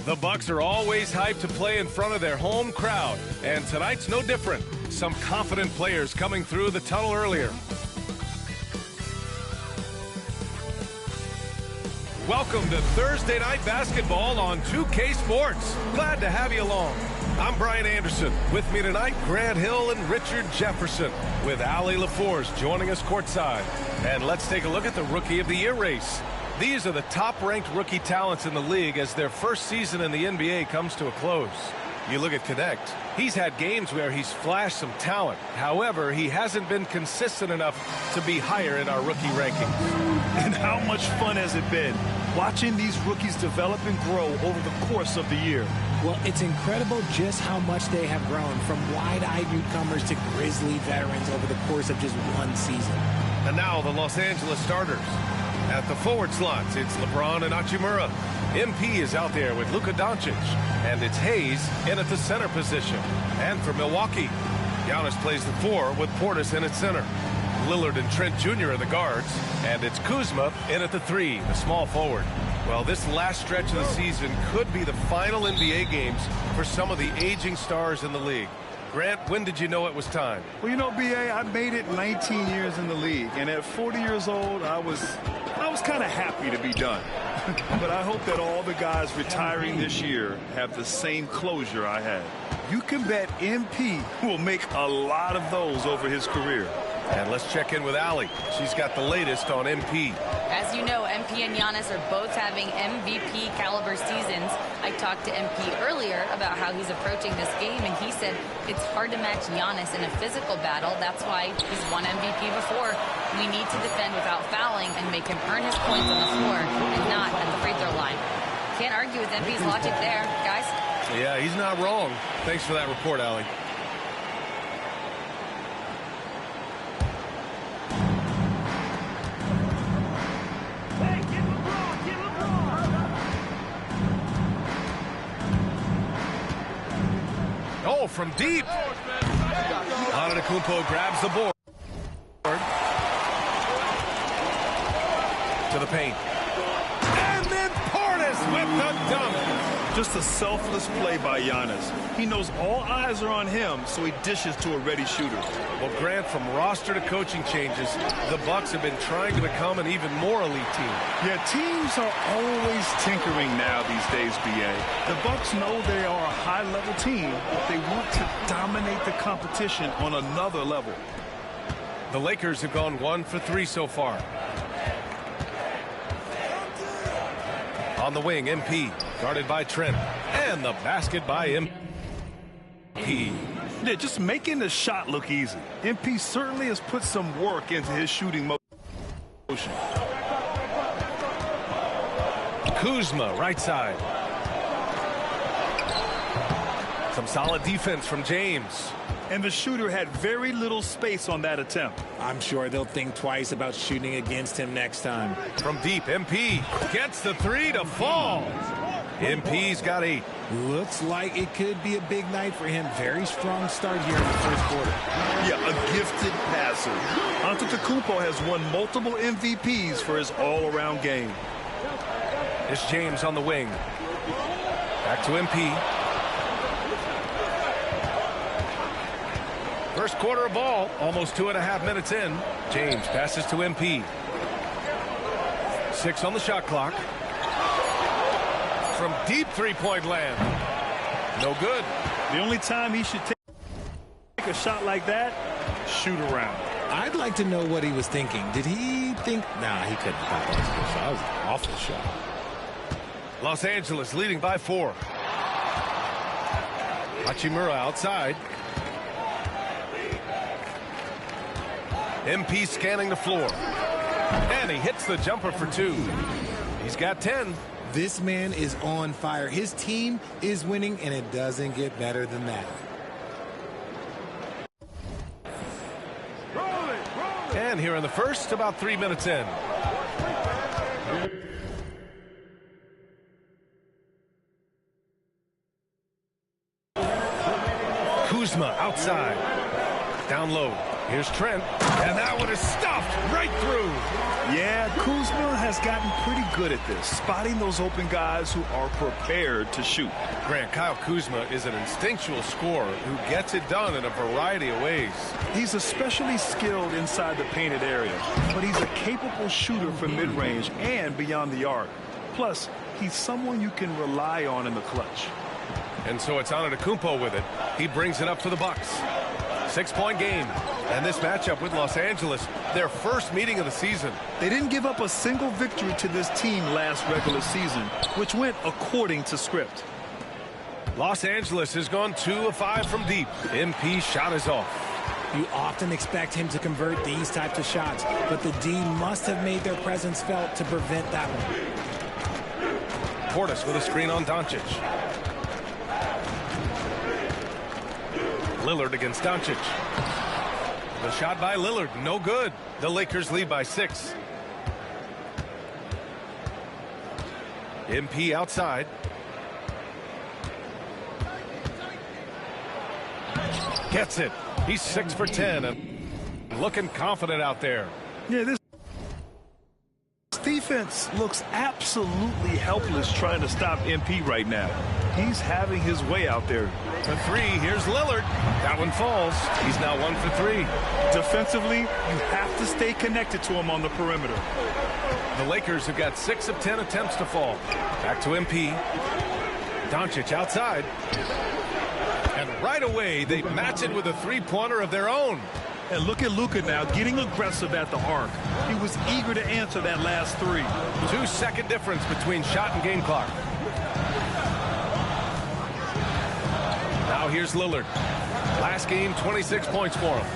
The Bucks are always hyped to play in front of their home crowd, and tonight's no different. Some confident players coming through the tunnel earlier. Welcome to Thursday Night Basketball on 2K Sports. Glad to have you along. I'm Brian Anderson. With me tonight, Grant Hill and Richard Jefferson, with Allie LaForce joining us courtside. And let's take a look at the Rookie of the Year race. These are the top-ranked rookie talents in the league as their first season in the NBA comes to a close. You look at Connect. He's had games where he's flashed some talent. However, he hasn't been consistent enough to be higher in our rookie rankings. And how much fun has it been watching these rookies develop and grow over the course of the year? Well, it's incredible just how much they have grown from wide-eyed newcomers to grizzly veterans over the course of just one season. And now the Los Angeles starters. At the forward slots, it's LeBron and Hachimura. MP is out there with Luka Doncic. And it's Hayes in at the center position. And for Milwaukee, Giannis plays the 4 with Portis in at center. Lillard and Trent Jr. are the guards. And it's Kuzma in at the 3, the small forward. Well, this last stretch of the season could be the final NBA games for some of the aging stars in the league. Grant, when did you know it was time? Well, you know, B.A., I made it 19 years in the league, and at 40 years old, I was kind of happy to be done. But I hope that all the guys retiring this year have the same closure I had. You can bet MP will make a lot of those over his career. And let's check in with Allie. She's got the latest on MP. As you know, MP and Giannis are both having MVP caliber seasons. I talked to MP earlier about how he's approaching this game, and he said it's hard to match Giannis in a physical battle. That's why he's won MVP before. We need to defend without fouling and make him earn his points on the floor and not at the free throw line. Can't argue with MP's logic there, guys. Yeah, he's not wrong. Thanks for that report, Allie. Oh, from deep. Antetokounmpo grabs the board. To the paint. And then Portis with the dunk. Just a selfless play by Giannis. He knows all eyes are on him, so he dishes to a ready shooter. Well, Grant, from roster to coaching changes, the Bucks have been trying to become an even more elite team. Yeah, teams are always tinkering now these days, B.A. The Bucks know they are a high-level team, but they want to dominate the competition on another level. The Lakers have gone 1 for 3 so far. On the wing, MP, guarded by Trent, and the basket by MP. Yeah, just making the shot look easy. MP certainly has put some work into his shooting motion. Kuzma, right side. Some solid defense from James. And the shooter had very little space on that attempt. I'm sure they'll think twice about shooting against him next time. From deep, MP gets the 3 to fall. MP's got 8. Looks like it could be a big night for him. Very strong start here in the first quarter. Yeah, a gifted passer. Antetokounmpo has won multiple MVPs for his all-around game. It's James on the wing. Back to MP. First quarter of ball, almost 2.5 minutes in. James passes to MP. 6 on the shot clock. From deep three-point land. No good. The only time he should take a shot like that, shoot around. I'd like to know what he was thinking. Did he think? Nah, he couldn't have thought that was a good shot. That was an awful shot. Los Angeles leading by 4. Hachimura outside. MP scanning the floor. And he hits the jumper for 2. He's got 10. This man is on fire. His team is winning, and it doesn't get better than that. And here in the first, about 3 minutes in. Kuzma outside. Down low. Here's Trent. And that one is stuffed right through. Yeah, Kuzma has gotten pretty good at this, spotting those open guys who are prepared to shoot. Grant, Kyle Kuzma is an instinctual scorer who gets it done in a variety of ways. He's especially skilled inside the painted area, but he's a capable shooter from mid-range and beyond the arc. Plus, he's someone you can rely on in the clutch. And so it's Antetokounmpo with it. He brings it up for the Bucks. 6-point game. And this matchup with Los Angeles, their first meeting of the season. They didn't give up a single victory to this team last regular season, which went according to script. Los Angeles has gone 2 of 5 from deep. MP shot is off. You often expect him to convert these types of shots, but the D must have made their presence felt to prevent that one. Portis with a screen on Doncic. Lillard against Doncic. The shot by Lillard, no good. The Lakers lead by 6. MP outside. Gets it. He's 6 for 10 and looking confident out there. Yeah, this defense looks absolutely helpless trying to stop MP right now. He's having his way out there. For three, here's Lillard. That one falls. He's now 1 for 3. Defensively, you have to stay connected to him on the perimeter. The Lakers have got 6 of 10 attempts to fall. Back to MP. Doncic outside. And right away, they match it with a three-pointer of their own. And look at Luka now getting aggressive at the arc. He was eager to answer that last 3. 2-second difference between shot and game clock. Now here's Lillard. Last game, 26 points for him.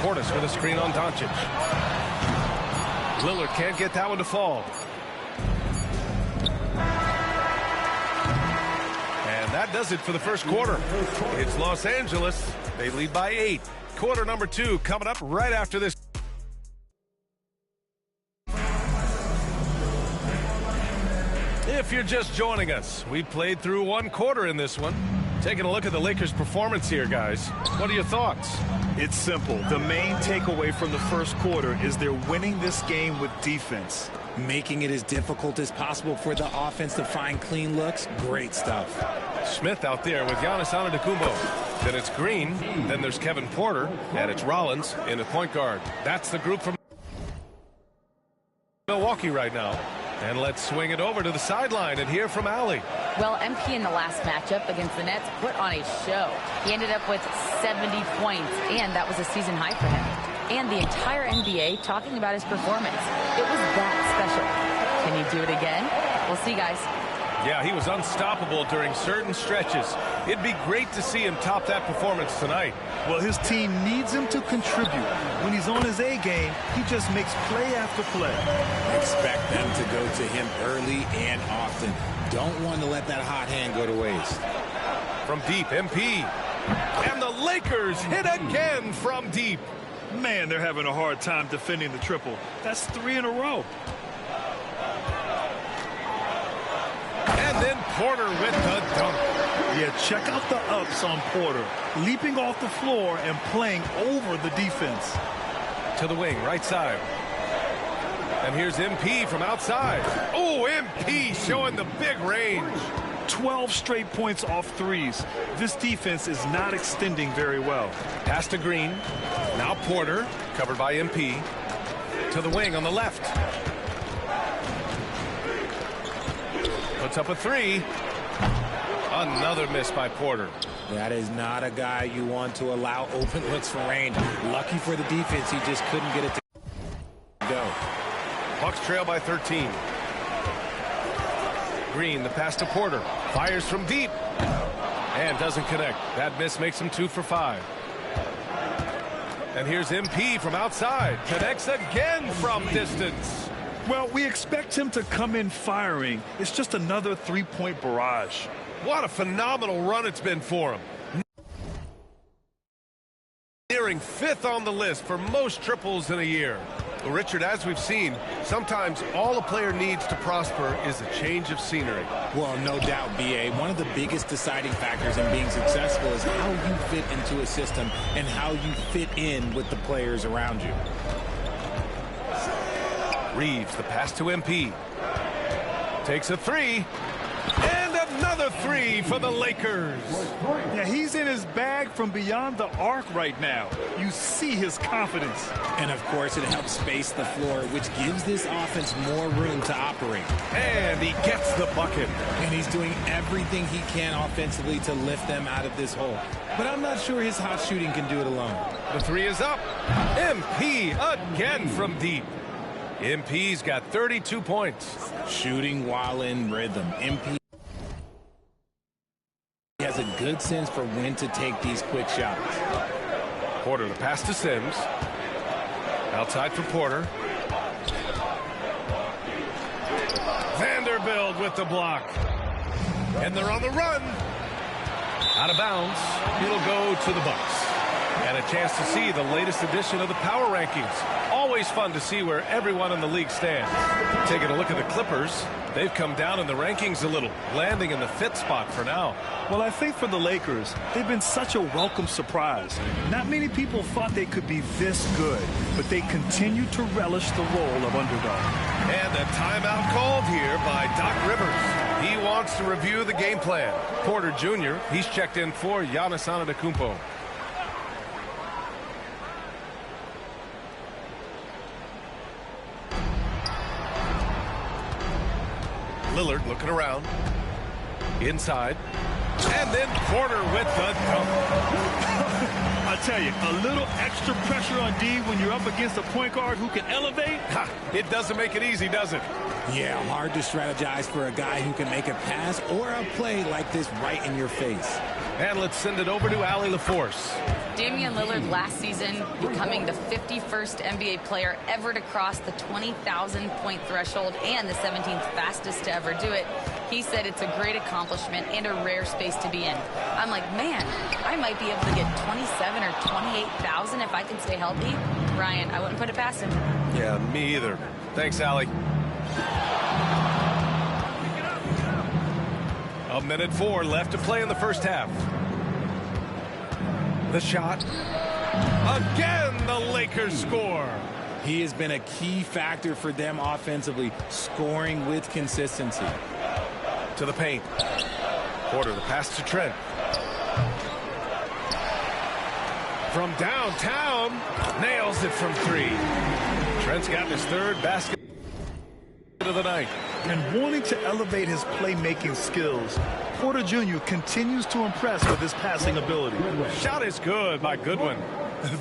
Portis with a screen on Doncic. Lillard can't get that one to fall. And that does it for the first quarter. It's Los Angeles. They lead by 8. Quarter number 2 coming up right after this. If you're just joining us, we played through 1 quarter in this one. Taking a look at the Lakers' performance here, guys. What are your thoughts? It's simple. The main takeaway from the first quarter is they're winning this game with defense. Making it as difficult as possible for the offense to find clean looks. Great stuff. Smith out there with Giannis Antetokounmpo. Then it's Green. Then there's Kevin Porter. And it's Rollins in the point guard. That's the group from Milwaukee right now. And let's swing it over to the sideline and hear from Allie. Well, MP in the last matchup against the Nets put on a show. He ended up with 70 points, and that was a season high for him. And the entire NBA talking about his performance. It was that special. Can he do it again? We'll see, guys. Yeah, he was unstoppable during certain stretches. It'd be great to see him top that performance tonight. Well, his team needs him to contribute. When he's on his A game, he just makes play after play. Expect them to go to him early and often. Don't want to let that hot hand go to waste. From deep, MP. And the Lakers hit again from deep. Man, they're having a hard time defending the triple. That's 3 in a row. And then Porter with the dunk. Yeah, check out the ups on Porter. Leaping off the floor and playing over the defense. To the wing, right side. And here's MP from outside. Oh, MP showing the big range. 12 straight points off threes. This defense is not extending very well. Pass to Green. Now Porter, covered by MP. To the wing on the left. Puts up a 3. Another miss by Porter. That is not a guy you want to allow open looks for range. Lucky for the defense, he just couldn't get it to go. Bucks trail by 13. Green, the pass to Porter. Fires from deep. And doesn't connect. That miss makes him 2 for 5. And here's MP from outside. Connects again from distance. Well, we expect him to come in firing. It's just another 3-point barrage. What a phenomenal run it's been for him. Nearing 5th on the list for most triples in a year. Well, Richard, as we've seen, sometimes all a player needs to prosper is a change of scenery. Well, no doubt, B.A. One of the biggest deciding factors in being successful is how you fit into a system and how you fit in with the players around you. Reeves, the pass to MP. Takes a 3. And another 3 for the Lakers. Yeah, he's in his bag from beyond the arc right now. You see his confidence. And, of course, it helps space the floor, which gives this offense more room to operate. And he gets the bucket. And he's doing everything he can offensively to lift them out of this hole. But I'm not sure his hot shooting can do it alone. The 3 is up. MP again from deep. MP's got 32 points. Shooting while in rhythm. MP has a good sense for when to take these quick shots. Porter, the pass to Sims. Outside for Porter. Vanderbilt with the block. And they're on the run. Out of bounds. It'll go to the Bucks. And a chance to see the latest edition of the Power Rankings. Always fun to see where everyone in the league stands. Taking a look at the Clippers, they've come down in the rankings a little, landing in the 5th spot for now. Well, I think for the Lakers, they've been such a welcome surprise. Not many people thought they could be this good, but they continue to relish the role of underdog. And a timeout called here by Doc Rivers. He wants to review the game plan. Porter Jr., he's checked in for Giannis Antetokounmpo. Lillard looking around. Inside. And then Porter with the dunk. I tell you, a little extra pressure on D when you're up against a point guard who can elevate. It doesn't make it easy, does it? Yeah, hard to strategize for a guy who can make a pass or a play like this right in your face. And let's send it over to Allie LaForce. Damian Lillard last season becoming the 51st NBA player ever to cross the 20,000-point threshold and the 17th fastest to ever do it. He said it's a great accomplishment and a rare space to be in. I'm like, man, I might be able to get 27 or 28,000 if I can stay healthy. Ryan, I wouldn't put it past him. Yeah, me either. Thanks, Allie. 1:04 left to play in the first half. The shot. Again, the Lakers score. He has been a key factor for them offensively, scoring with consistency. To the paint. Porter, the pass to Trent. From downtown, nails it from 3. Trent's got his 3rd basket of the night. And wanting to elevate his playmaking skills, Porter Jr. continues to impress with his passing ability. Shot is good by Goodwin.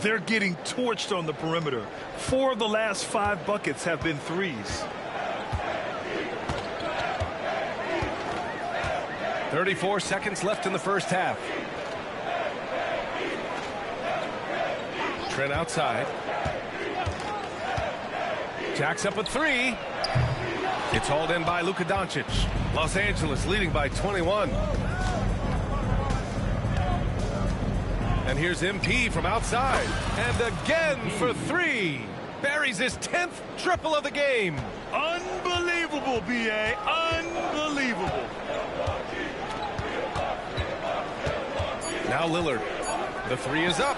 They're getting torched on the perimeter. 4 of the last 5 buckets have been threes. 34 seconds left in the first half. Trent outside. Jacks up a 3. It's hauled in by Luka Doncic. Los Angeles leading by 21. And here's MP from outside. And again for 3. Buries his 10th triple of the game. Unbelievable, B.A. Unbelievable. Now Lillard. The 3 is up.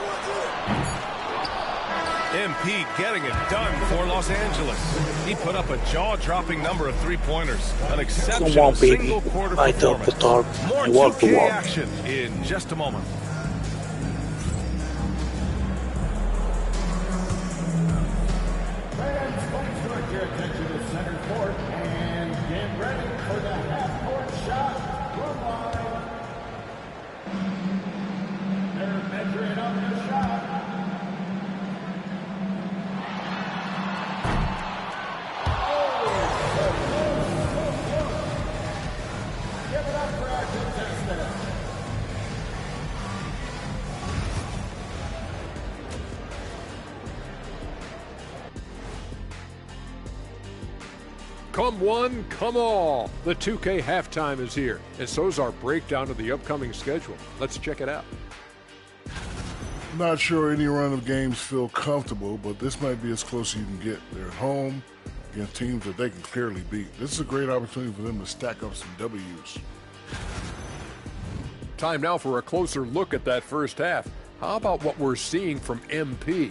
MP getting it done for Los Angeles. He put up a jaw-dropping number of 3-pointers. An exceptional single-quarter performance. More 2K action in just a moment. Fans, please direct your attention to center court and get ready for the half-court shot from line. They're measuring up the shot. Come one, come all. The 2K halftime is here, and so's our breakdown of the upcoming schedule. Let's check it out. Not sure any run of games feel comfortable, but this might be as close as you can get. They're at home against teams that they can clearly beat. This is a great opportunity for them to stack up some W's. Time now for a closer look at that first half. How about what we're seeing from MP?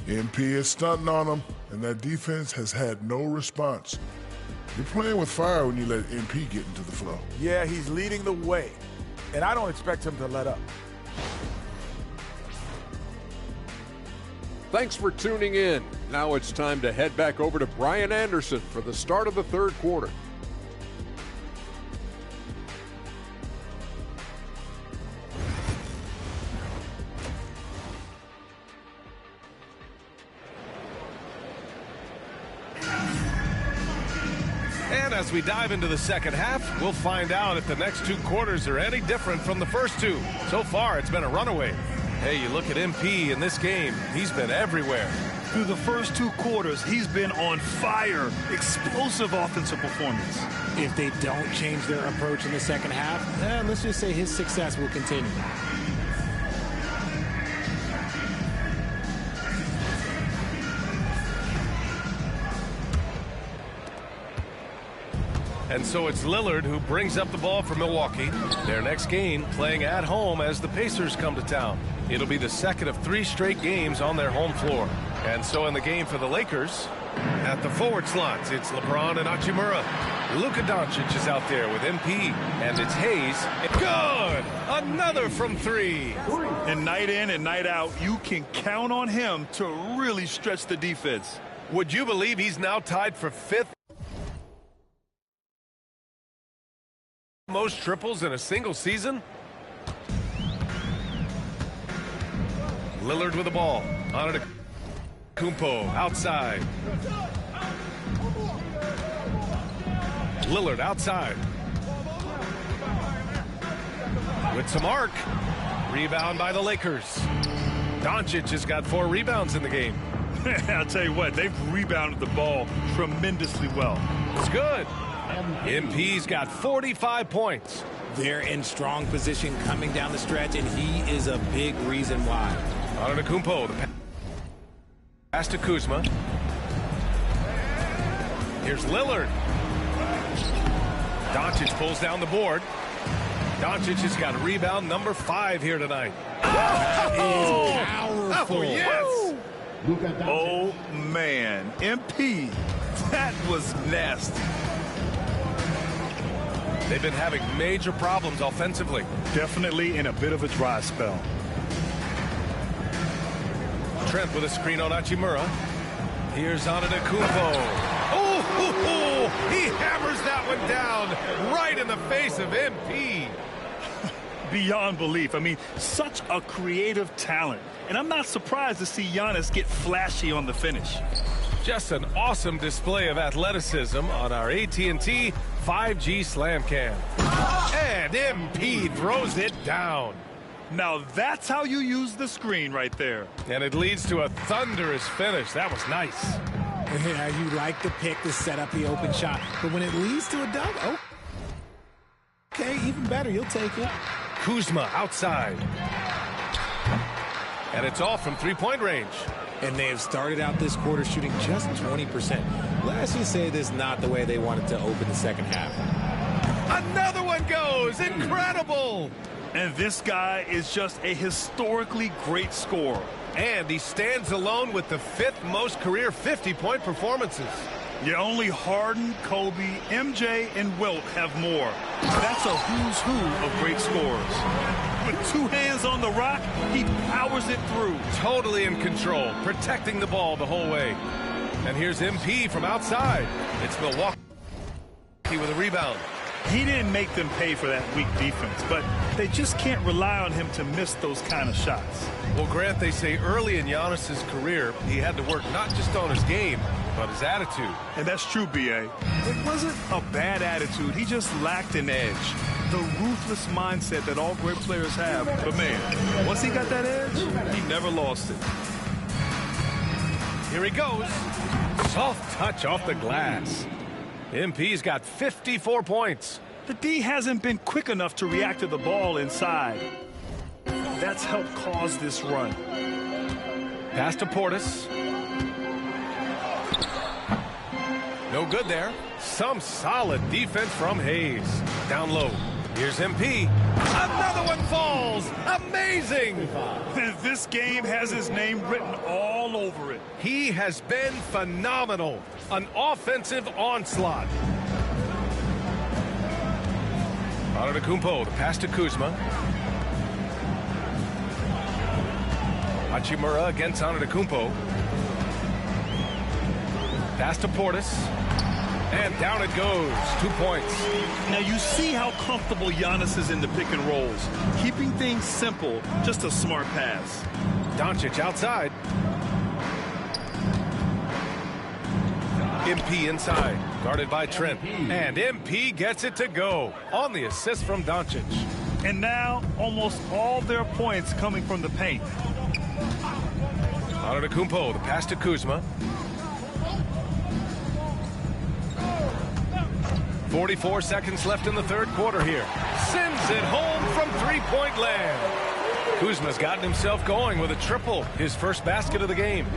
MP is stunting on them, and that defense has had no response. You're playing with fire when you let MP get into the flow. Yeah, he's leading the way, and I don't expect him to let up. Thanks for tuning in. Now it's time to head back over to Brian Anderson for the start of the third quarter. And as we dive into the second half, we'll find out if the next 2 quarters are any different from the first 2. So far, it's been a runaway. Hey, you look at MP in this game, he's been everywhere. Through the first 2 quarters, he's been on fire. Explosive offensive performance. If they don't change their approach in the second half, let's just say his success will continue. And so it's Lillard who brings up the ball for Milwaukee. Their next game playing at home as the Pacers come to town. It'll be the second of 3 straight games on their home floor. And so in the game for the Lakers, at the forward slots, it's LeBron and Hachimura. Luka Doncic is out there with MP, and it's Hayes. Good! Another from 3. And night in and night out, you can count on him to really stretch the defense. Would you believe he's now tied for 5th most triples in a single season? Lillard with the ball. Antetokounmpo outside. Lillard outside. With some arc. Rebound by the Lakers. Doncic has got 4 rebounds in the game. I'll tell you what, they've rebounded the ball tremendously well. It's good. MP's got 45 points. They're in strong position coming down the stretch, and he is a big reason why. Antetokounmpo, the pass to Kuzma. Here's Lillard. Doncic pulls down the board. Doncic has got rebound number 5 here tonight. That is powerful. Oh, yes. Oh, man. MP, that was nasty. They've been having major problems offensively. Definitely in a bit of a dry spell. Trent with a screen on Hachimura. Here's Antetokounmpo. Oh, he hammers that one down right in the face of MP. Beyond belief. I mean, such a creative talent. And I'm not surprised to see Giannis get flashy on the finish. Just an awesome display of athleticism on our AT&T 5G Slam Cam. And MP throws it down. Now that's how you use the screen right there. And it leads to a thunderous finish. That was nice. Yeah, you like the pick to set up the open shot. But when it leads to a dunk, oh, okay, even better. You'll take it. Kuzma outside. And it's off from 3-point range. And they have started out this quarter shooting just 20%. Let's just say this is not the way they wanted to open the second half. Another one goes. Incredible. And this guy is just a historically great scorer. And he stands alone with the 5th most career 50-point performances. Yeah, only Harden, Kobe, MJ, and Wilt have more. That's a who's who of great scorers. With 2 hands on the rock, he powers it through. Totally in control, protecting the ball the whole way. And here's MP from outside. It's Milwaukee with a rebound. He didn't make them pay for that weak defense, but they just can't rely on him to miss those kind of shots. Well, Grant, they say early in Giannis's career, he had to work not just on his game, but his attitude. And that's true, B.A. It wasn't a bad attitude. He just lacked an edge. The ruthless mindset that all great players have. But, man, once he got that edge, he never lost it. Here he goes. Soft touch off the glass. MP's got 54 points. The D hasn't been quick enough to react to the ball inside. That's helped cause this run. Pass to Portis. No good there. Some solid defense from Hayes. Down low. Here's MP. Another one falls. Amazing. This game has his name written all over it. He has been phenomenal. An offensive onslaught. Antetokounmpo, the pass to Kuzma. Hachimura against Antetokounmpo. Pass to Portis. And down it goes. 2 points. Now you see how comfortable Giannis is in the pick and rolls. Keeping things simple, just a smart pass. Doncic outside. MP inside, guarded by Trent. And MP gets it to go on the assist from Doncic. And now almost all their points coming from the paint. Antetokounmpo, the pass to Kuzma. 44 seconds left in the 3rd quarter here. Sends it home from 3-point land. Kuzma's gotten himself going with a triple, his first basket of the game.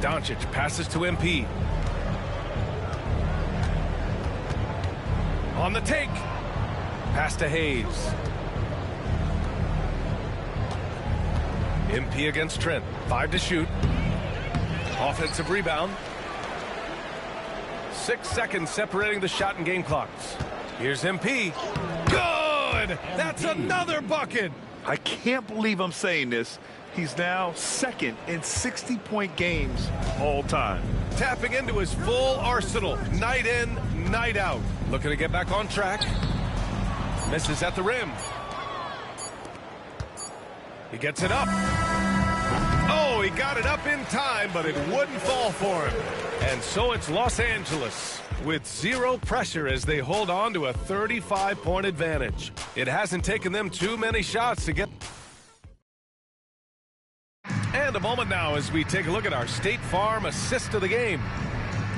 Doncic passes to MP. On the take. Pass to Hayes. MP against Trent. 5 to shoot. Offensive rebound. 6 seconds separating the shot and game clocks. Here's MP. Good! That's another bucket! I can't believe I'm saying this. He's now second in 60-point games all time. Tapping into his full arsenal, night in, night out. Looking to get back on track. Misses at the rim. He gets it up. Oh, he got it up in time, but it wouldn't fall for him. And so it's Los Angeles with zero pressure as they hold on to a 35-point advantage. It hasn't taken them too many shots to get. And a moment now as we take a look at our State Farm assist of the game.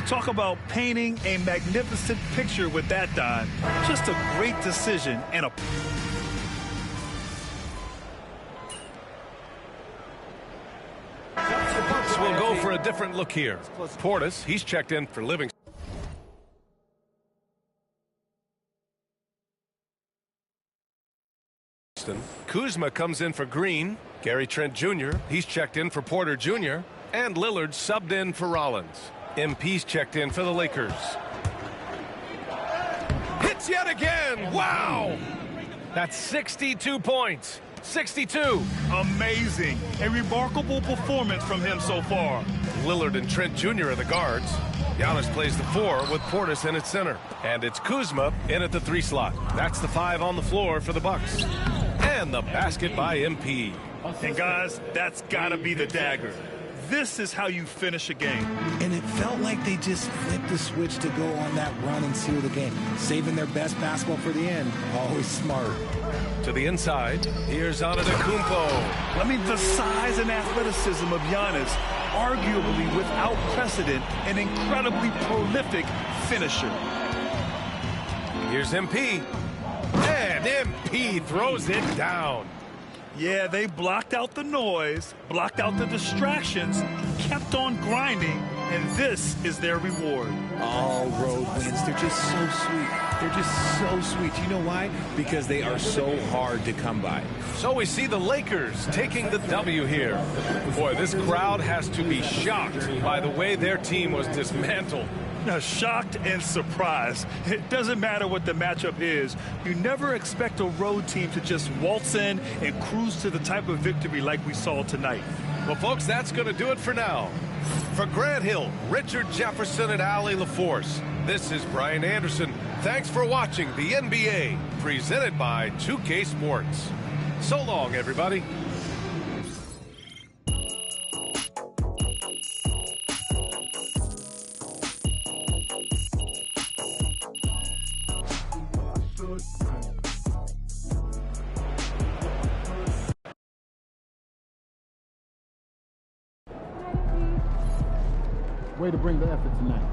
Talk about painting a magnificent picture with that, Don. Just a great decision and a... The Bucks will go for a different look here. Portis, he's checked in for Livingston. Kuzma comes in for Green. Gary Trent Jr., he's checked in for Porter Jr. And Lillard subbed in for Rollins. MP's checked in for the Lakers. Hits yet again! Wow! That's 62 points. 62. Amazing. A remarkable performance from him so far. Lillard and Trent Jr. are the guards. Giannis plays the 4 with Portis in at center. And it's Kuzma in at the 3 slot. That's the 5 on the floor for the Bucks. And the basket by MP. And guys, that's gotta be the dagger. This is how you finish a game. And it felt like they just flipped the switch to go on that run and seal the game. Saving their best basketball for the end. Always smart. To the inside, here's Antetokounmpo. I mean, the size and athleticism of Giannis, arguably without precedent, an incredibly prolific finisher. Here's MP. And MP throws it down. Yeah, they blocked out the noise, blocked out the distractions, kept on grinding, and this is their reward. All road wins. They're just so sweet. They're just so sweet. You know why? Because they are so hard to come by. So we see the Lakers taking the W here. Boy, this crowd has to be shocked by the way their team was dismantled. Now, shocked and surprised. It doesn't matter what the matchup is. You never expect a road team to just waltz in and cruise to the type of victory like we saw tonight. Well, folks, that's going to do it for now. For Grant Hill, Richard Jefferson, and Allie LaForce, this is Brian Anderson. Thanks for watching the NBA, presented by 2K Sports. So long, everybody. Way to bring the effort tonight.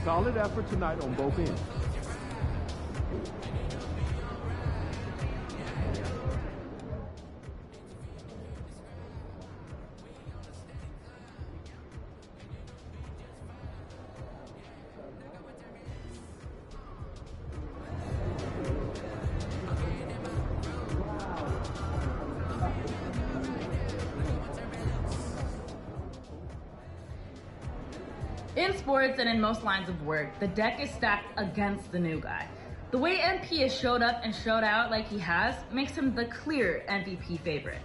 Solid effort tonight on both ends. In sports and in most lines of work, the deck is stacked against the new guy. The way MP has showed up and showed out like he has makes him the clear MVP favorite.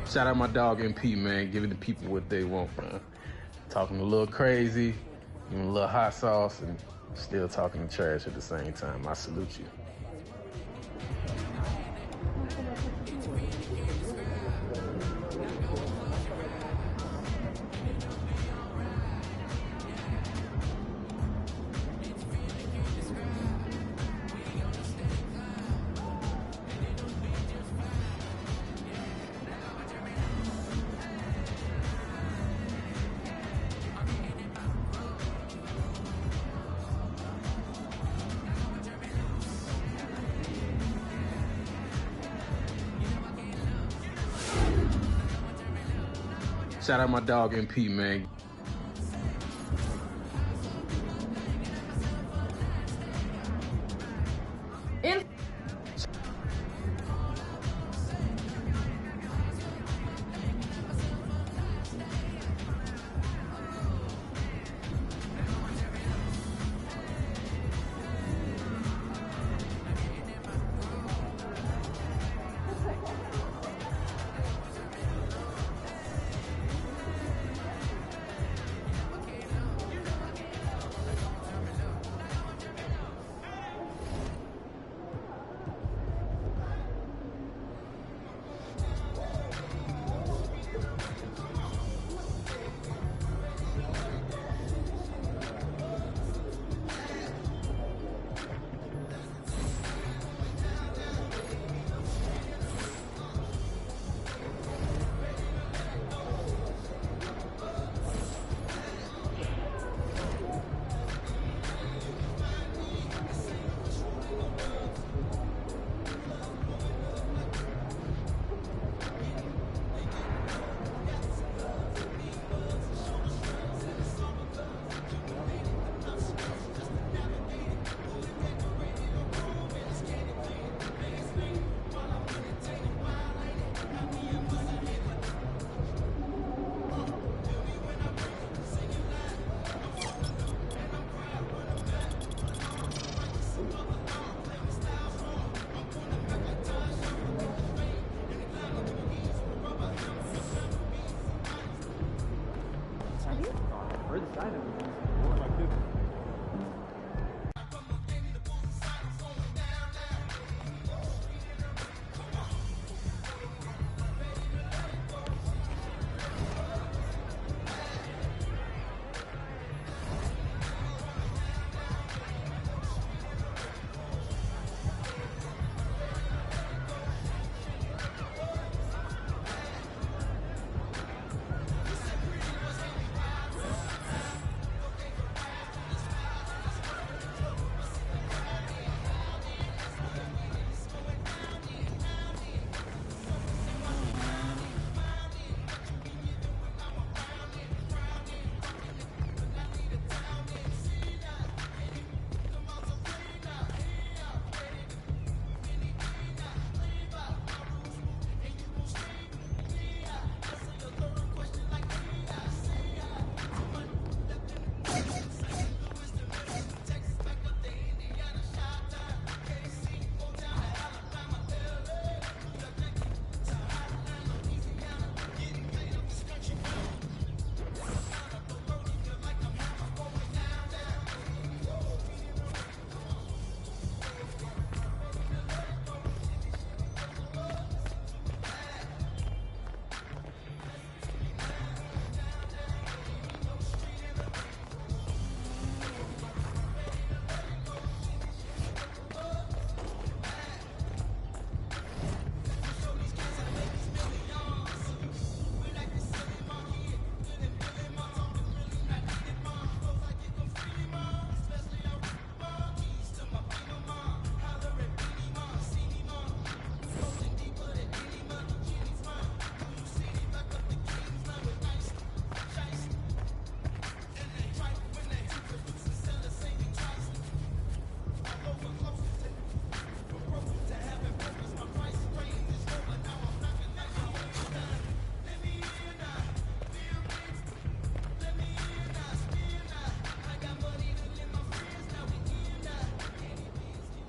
Shout out my dog MP, man, giving the people what they want, man. Talking a little crazy, giving a little hot sauce, and still talking trash at the same time. I salute you. Shout out my dog MP, man.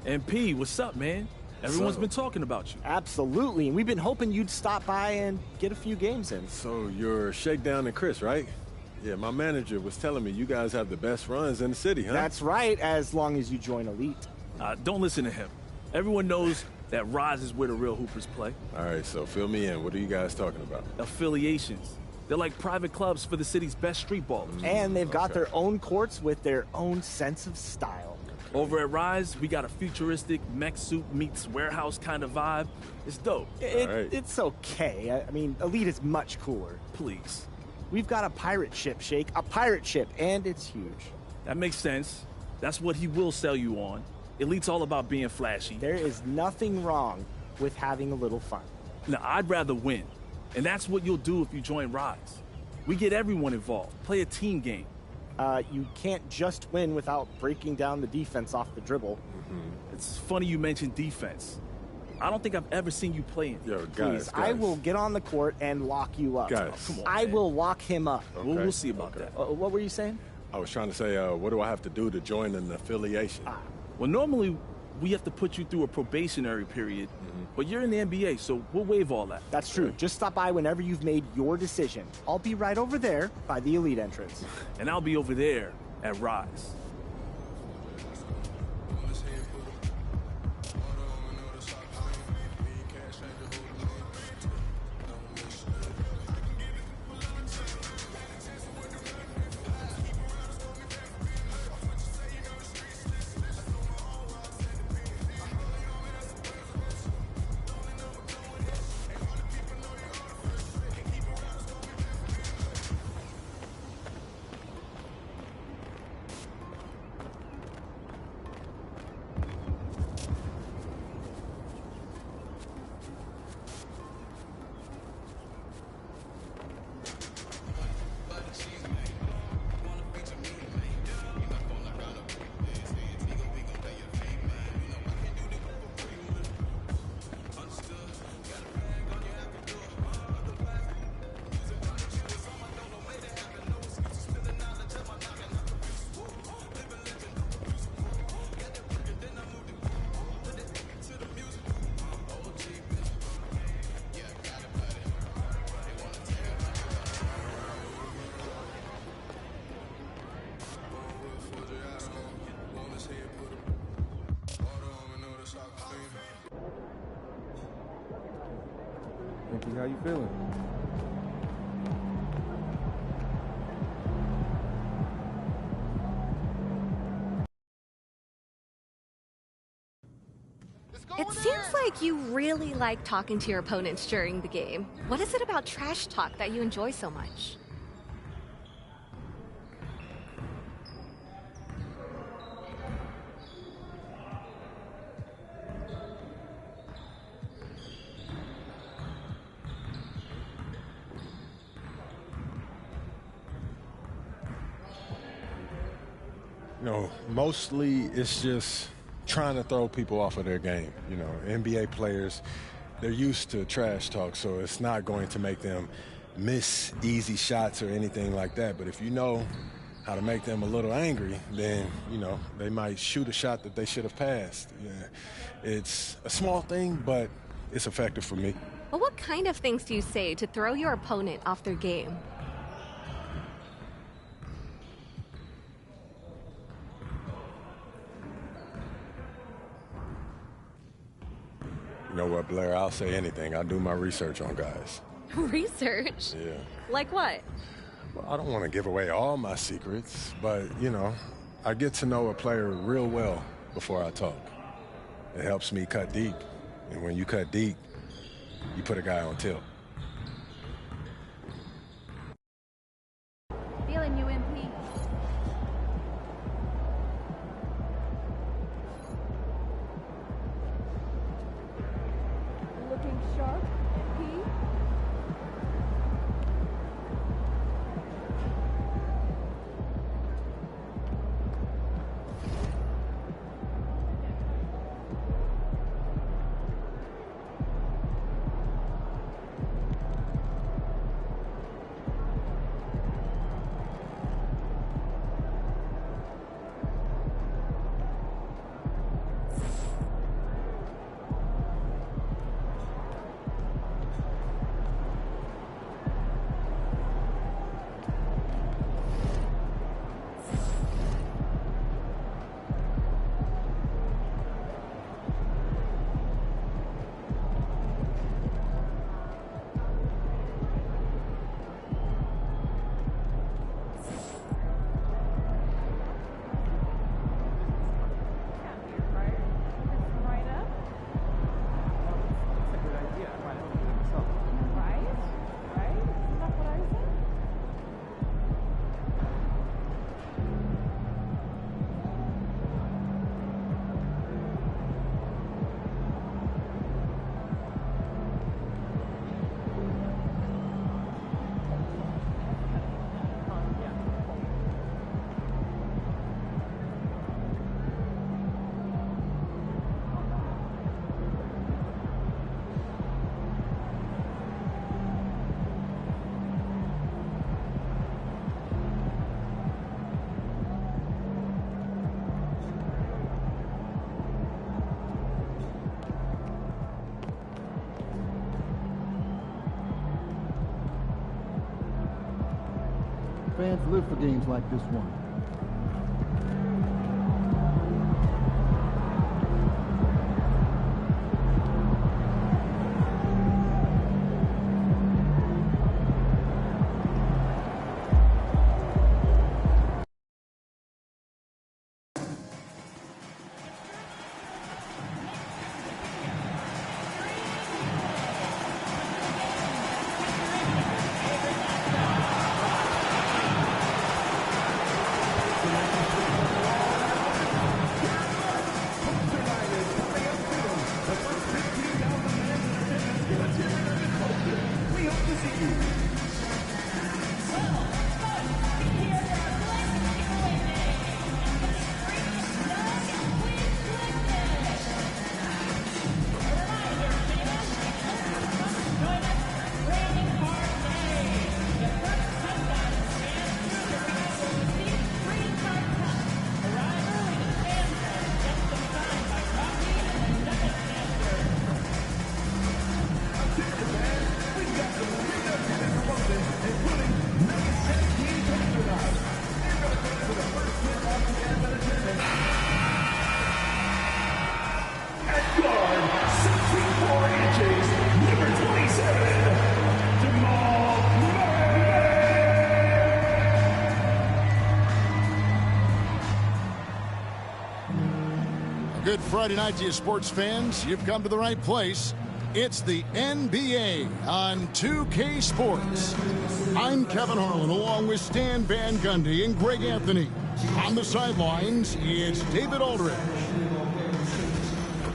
MP, what's up, man? Everyone's been talking about you. Absolutely, and we've been hoping you'd stop by and get a few games in. So you're Shakedown and Chris, right? Yeah, my manager was telling me you guys have the best runs in the city, huh? That's right, as long as you join Elite. Don't listen to him. Everyone knows that Rise is where the real hoopers play. All right, so fill me in. What are you guys talking about? Affiliations. They're like private clubs for the city's best street ballers. And they've got their own courts with their own sense of style. Over at Rise, we got a futuristic mech suit meets warehouse kind of vibe. It's dope. It's okay. I mean, Elite is much cooler. Please. We've got a pirate ship, Shake. A pirate ship, and it's huge. That makes sense. That's what he will sell you on. Elite's all about being flashy. There is nothing wrong with having a little fun. Now, I'd rather win. And that's what you'll do if you join Rise. We get everyone involved. Play a team game. You can't just win without breaking down the defense off the dribble. It's funny you mentioned defense. I don't think I've ever seen you play it. Yo, Please, I will get on the court and lock you up. Guys. Come on, I man. will lock him up. Okay. We'll see about that. What were you saying? I was trying to say, what do I have to do to join an affiliation? Well, normally we have to put you through a probationary period, but you're in the NBA, so we'll waive all that. That's true. Just stop by whenever you've made your decision. I'll be right over there by the elite entrance. And I'll be over there at Rise. How you feeling? It seems like you really like talking to your opponents during the game. What is it about trash talk that you enjoy so much? Mostly it's just trying to throw people off of their game. NBA players, they're used to trash talk, so it's not going to make them miss easy shots or anything like that. But if you know how to make them a little angry, then, they might shoot a shot that they should have passed. Yeah. It's a small thing, but it's effective for me. Well, what kind of things do you say to throw your opponent off their game? You know what, Blair? I'll say anything. I do my research on guys. Research? Yeah. Like what? Well, I don't want to give away all my secrets, but, I get to know a player real well before I talk. It helps me cut deep. And when you cut deep, you put a guy on tilt. Feeling you, MP. Looking sharp, MP. fans live for games like this one. Good Friday night to you, sports fans. You've come to the right place. It's the NBA on 2K Sports. I'm Kevin Harlan along with Stan Van Gundy and Greg Anthony. On the sidelines, it's David Aldridge.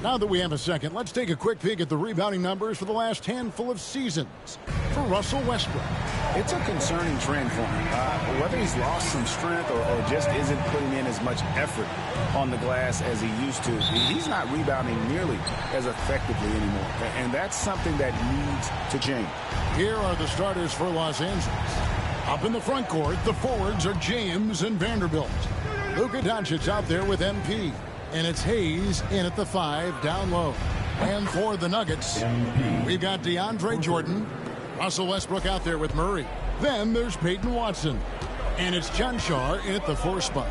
Now that we have a second, let's take a quick peek at the rebounding numbers for the last handful of seasons for Russell Westbrook. It's a concerning trend for him. Whether he's lost some strength or just isn't putting in as much effort on the glass as he used to, he's not rebounding nearly as effectively anymore. And that's something that needs to change. Here are the starters for Los Angeles. Up in the front court, the forwards are James and Vanderbilt. Luka Doncic out there with MP. And it's Hayes in at the 5 down low. And for the Nuggets, we've got DeAndre Jordan. Russell Westbrook out there with Murray. Then there's Peyton Watson. And it's John Shaw in at the 4 spot.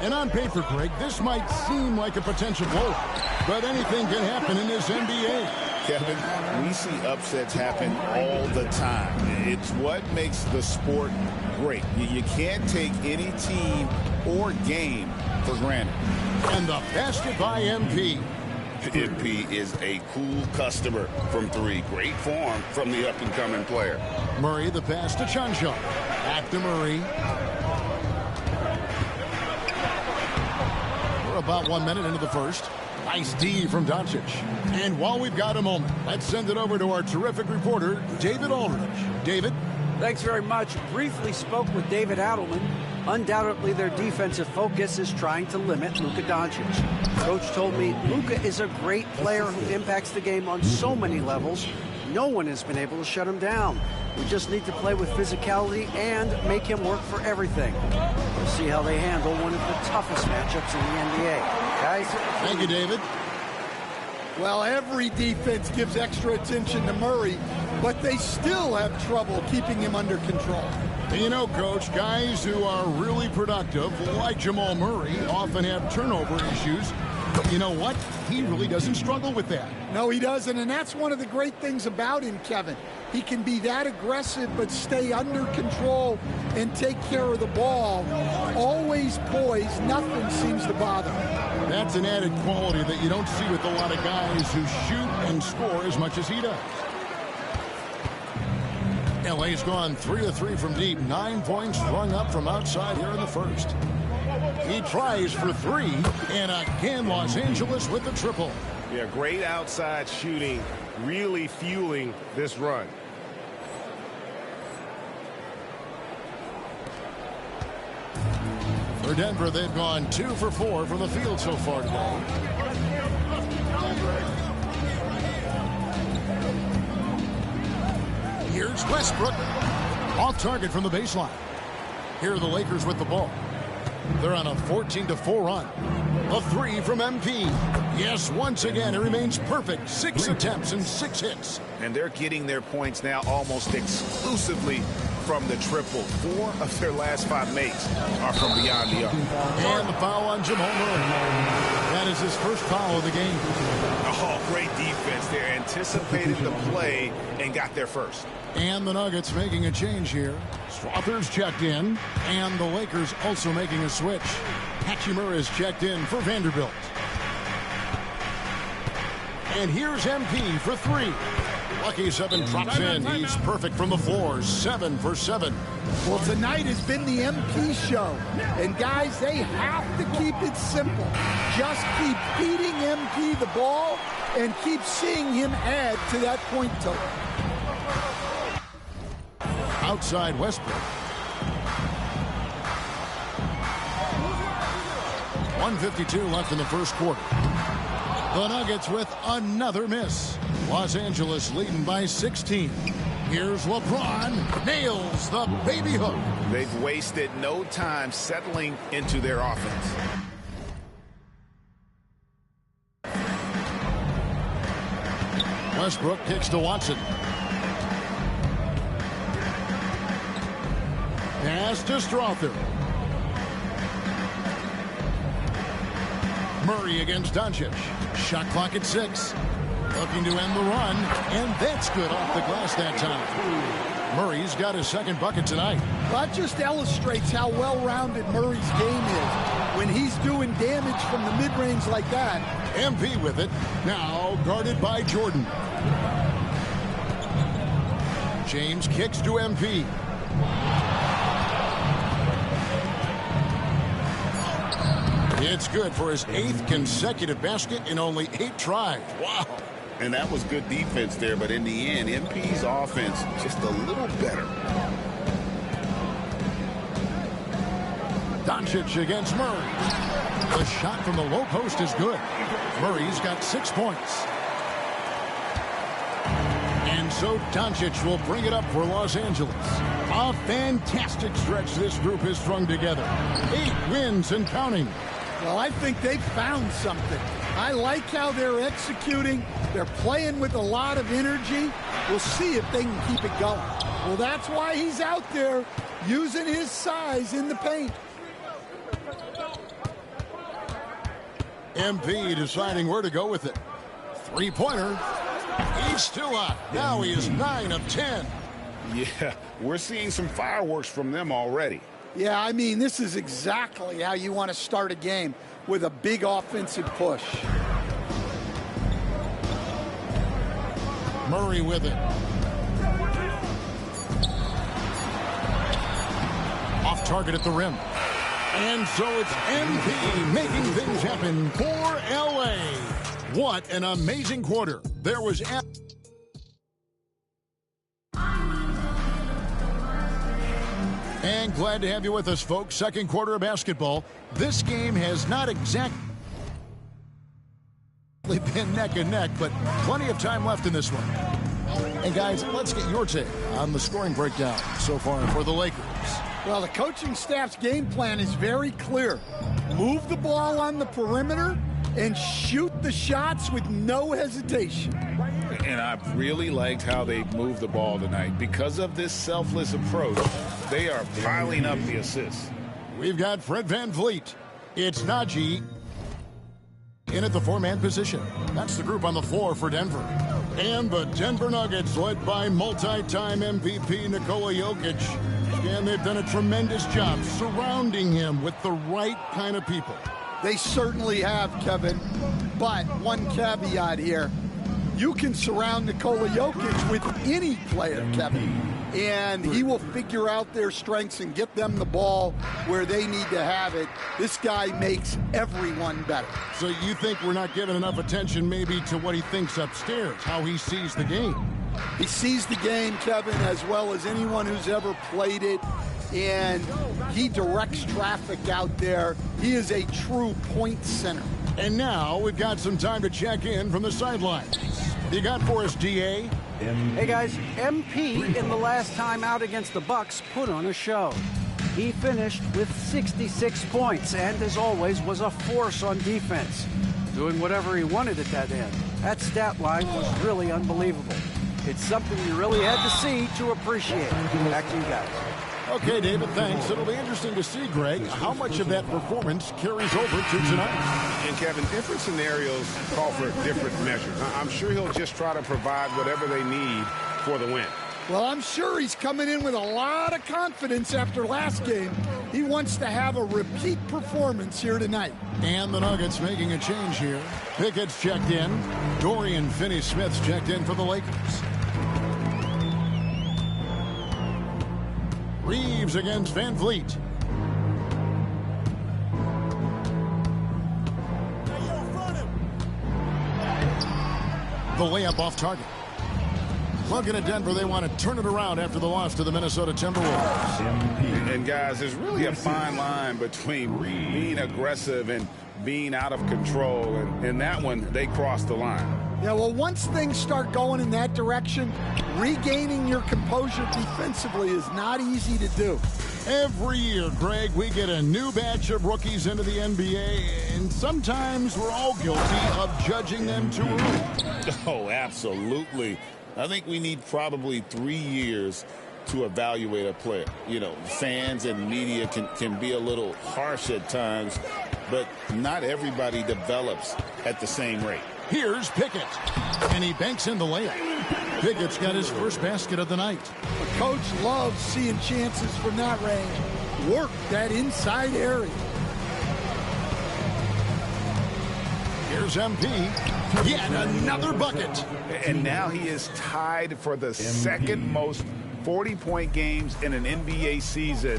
And on paper, Greg, this might seem like a potential blow, but anything can happen in this NBA. Kevin, we see upsets happen all the time. It's what makes the sport great. You can't take any team or game for granted. And the basket by MP. MP is a cool customer from 3. Great form from the up-and-coming player. Murray, the pass to Chanshaw. Back to Murray. We're about 1 minute into the first. Nice D from Doncic. And while we've got a moment, let's send it over to our terrific reporter, David Aldridge. David? Thanks very much. Briefly spoke with David Adelman. Undoubtedly, their defensive focus is trying to limit Luka Doncic. Coach told me Luka is a great player who impacts the game on so many levels. No one has been able to shut him down. We just need to play with physicality and make him work for everything. We'll see how they handle one of the toughest matchups in the NBA. Guys? Thank you, David. Well, every defense gives extra attention to Murray, but they still have trouble keeping him under control. And you know, Coach, guys who are really productive, like Jamal Murray, often have turnover issues. But you know what? He really doesn't struggle with that. No, he doesn't, and that's one of the great things about him, Kevin. He can be that aggressive but stay under control and take care of the ball. Always poised. Nothing seems to bother him. That's an added quality that you don't see with a lot of guys who shoot and score as much as he does. LA's gone 3 of 3 from deep. 9 points rung up from outside here in the first. He tries for 3, and again Los Angeles with the triple. Yeah, great outside shooting, really fueling this run. For Denver, they've gone 2 for 4 from the field so far today. Here's Westbrook. Off target from the baseline. Here are the Lakers with the ball. They're on a 14-4 run. A 3 from MP. Yes, once again, it remains perfect. 6 attempts and 6 hits. And they're getting their points now almost exclusively from the triple. 4 of their last 5 makes are from beyond the arc. And the foul on Jamal Murray. That is his first foul of the game. Oh, great defense there. Anticipated the play and got there first. And the Nuggets making a change here. Strother's checked in, and the Lakers also making a switch. Hachimura is checked in for Vanderbilt. And here's MP for 3. Lucky 7 drops in. He's perfect from the floor. 7 for 7. Well, tonight has been the MP show. And, guys, they have to keep it simple. Just keep feeding MP the ball and keep seeing him add to that point total. Outside Westbrook. 1:52 left in the first quarter. The Nuggets with another miss. Los Angeles leading by 16. Here's LeBron. Nails the baby hook. They've wasted no time settling into their offense. Westbrook kicks to Watson. Pass to Strother. Murray against Doncic. Shot clock at 6. Looking to end the run, and that's good off the glass that time. Murray's got his second bucket tonight. That just illustrates how well-rounded Murray's game is when he's doing damage from the mid-range like that. MP with it, now guarded by Jordan. James kicks to MP. It's good for his 8th consecutive basket in only 8 tries. Wow. And that was good defense there, but in the end, MP's offense just a little better. Doncic against Murray. The shot from the low post is good. Murray's got 6 points. And so Doncic will bring it up for Los Angeles. A fantastic stretch this group has strung together. 8 wins and counting. Well, I think they've found something. I like how they're executing. They're playing with a lot of energy. We'll see if they can keep it going. Well, that's why he's out there using his size in the paint. MP deciding where to go with it. 3-pointer. He's still up. Now he is 9 of 10. Yeah, we're seeing some fireworks from them already. Yeah, I mean, this is exactly how you want to start a game, with a big offensive push. Murray with it. Off target at the rim. And so it's MP making things happen for LA. What an amazing quarter. There was... And glad to have you with us, folks. Second quarter of basketball. This game has not exactly been neck and neck, but plenty of time left in this one. And guys, let's get your take on the scoring breakdown so far for the Lakers. Well, the coaching staff's game plan is very clear. Move the ball on the perimeter and shoot the shots with no hesitation. And I've really liked how they've moved the ball tonight. Because of this selfless approach, they are piling up the assists. We've got Fred VanVleet. It's Najee in at the 4-man position. That's the group on the floor for Denver. And the Denver Nuggets, led by multi-time MVP Nikola Jokic. And they've done a tremendous job surrounding him with the right kind of people. They certainly have, Kevin. But one caveat here. You can surround Nikola Jokic with any player, Kevin, and he will figure out their strengths and get them the ball where they need to have it. This guy makes everyone better. So you think we're not giving enough attention maybe to what he thinks upstairs, how he sees the game? He sees the game, Kevin, as well as anyone who's ever played it, and he directs traffic out there. He is a true point center. And now we've got some time to check in from the sidelines. You got for us, DA? Hey guys, MP in the last time out against the Bucks put on a show. He finished with 66 points and, as always, was a force on defense, doing whatever he wanted at that end. That stat line was really unbelievable. It's something you really had to see to appreciate. Back to you guys. Okay, David, thanks. It'll be interesting to see, Greg, how much of that performance carries over to tonight. And, Kevin, different scenarios call for different measures. I'm sure he'll just try to provide whatever they need for the win. Well, I'm sure he's coming in with a lot of confidence after last game. He wants to have a repeat performance here tonight. And the Nuggets making a change here. Pickett's checked in. Dorian Finney-Smith's checked in for the Lakers. Reeves against Van Vliet. The layup off target. Looking at Denver, they want to turn it around after the loss to the Minnesota Timberwolves. And guys, there's really a fine line between being aggressive and being out of control. And in that one, they crossed the line. Yeah, well, once things start going in that direction, regaining your composure defensively is not easy to do. Every year, Greg, we get a new batch of rookies into the NBA, and sometimes we're all guilty of judging them too early. Oh, absolutely. I think we need probably 3 years to evaluate a player. You know, fans and media can be a little harsh at times, but not everybody develops at the same rate. Here's Pickett, and he banks in the layup. Pickett's got his first basket of the night. The coach loves seeing chances from that range. Work that inside area. Here's MP. Yet another bucket. And now he is tied for the second most 40-point games in an NBA season.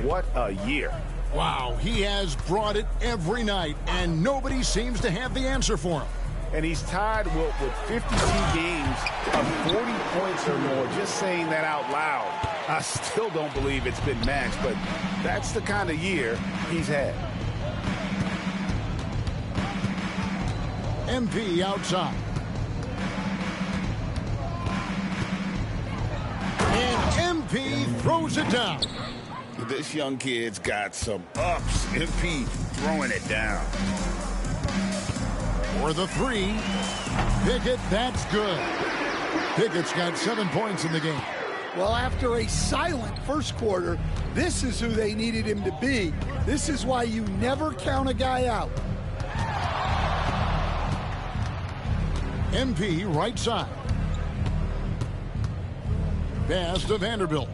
What a year. Wow, he has brought it every night, and nobody seems to have the answer for him. And he's tied with 52 games of 40 points or more. Just saying that out loud, I still don't believe it's been matched, but that's the kind of year he's had. MP outside. And MP throws it down. This young kid's got some ups. MP throwing it down. For the three. Pickett, that's good. Pickett's got 7 points in the game. Well, after a silent first quarter, this is who they needed him to be. This is why you never count a guy out. MP right side. Pass to Vanderbilt.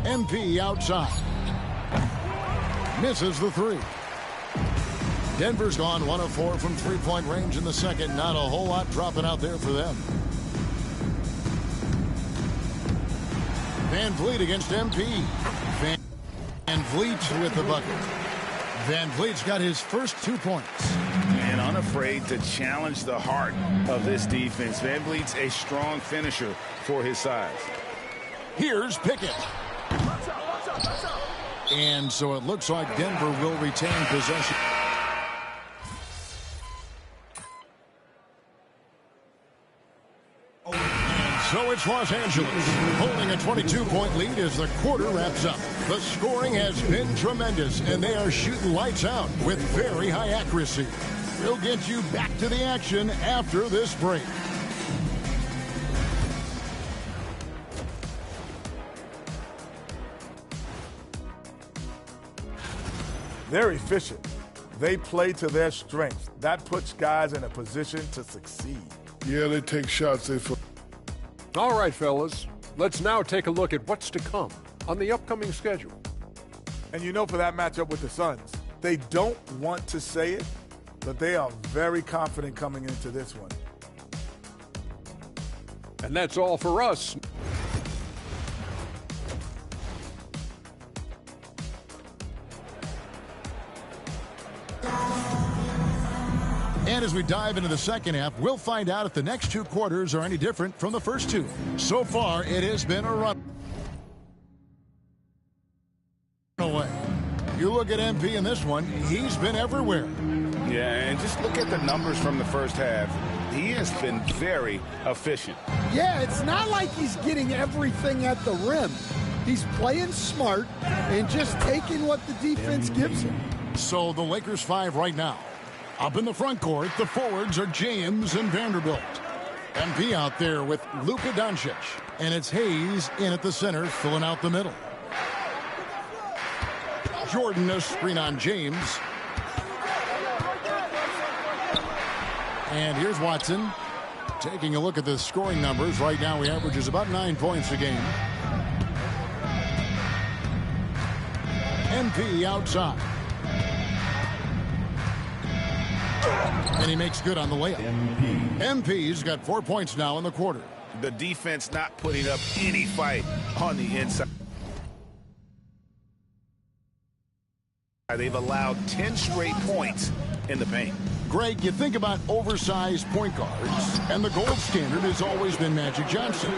MP outside. Misses the three. Denver's gone 1 of 4 from three-point range in the second. Not a whole lot dropping out there for them. Van Vliet against MP. Van Vliet with the bucket. Van Vliet's got his first 2 points. And unafraid to challenge the heart of this defense. Van Vliet's a strong finisher for his size. Here's Pickett. And so it looks like Denver will retain possession. So it's Los Angeles holding a 22-point lead as the quarter wraps up. The scoring has been tremendous, and they are shooting lights out with very high accuracy. We'll get you back to the action after this break. They're efficient. They play to their strengths. That puts guys in a position to succeed. Yeah, they take shots. They feel. All right, fellas, let's now take a look at what's to come on the upcoming schedule. And you know, for that matchup with the Suns, they don't want to say it, but they are very confident coming into this one. And that's all for us. And as we dive into the second half, we'll find out if the next 2 quarters are any different from the first 2. So far, it has been a run away. You look at MP in this one, he's been everywhere. Yeah, and just look at the numbers from the first half. He has been very efficient. Yeah, it's not like he's getting everything at the rim. He's playing smart and just taking what the defense gives him. So the Lakers 5 right now. Up in the front court, the forwards are James and Vanderbilt. MP out there with Luka Doncic. And it's Hayes in at the center, filling out the middle. Jordan, a screen on James. And here's Watson. Taking a look at the scoring numbers. Right now he averages about 9 points a game. MP outside. And he makes good on the layup. MP's got 4 points now in the quarter. The defense not putting up any fight on the inside. They've allowed 10 straight points in the paint. Greg, you think about oversized point guards, and the gold standard has always been Magic Johnson.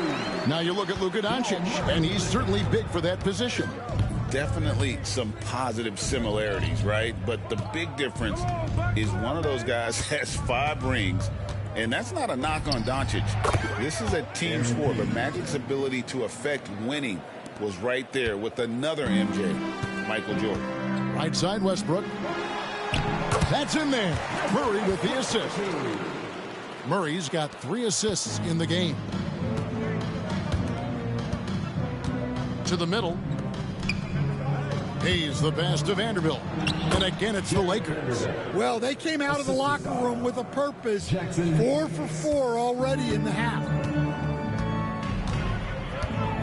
Now you look at Luka Doncic, and he's certainly big for that position. Definitely some positive similarities, right? But the big difference is one of those guys has 5 rings, and that's not a knock on Doncic. This is a team sport, but Magic's ability to affect winning was right there with another MJ, Michael Jordan. Right side, Westbrook. That's in there. Murray with the assist. Murray's got 3 assists in the game. To the middle. Hayes the pass to Vanderbilt. And again, it's the Lakers. Well, they came out of the locker room with a purpose. 4 for 4 already in the half.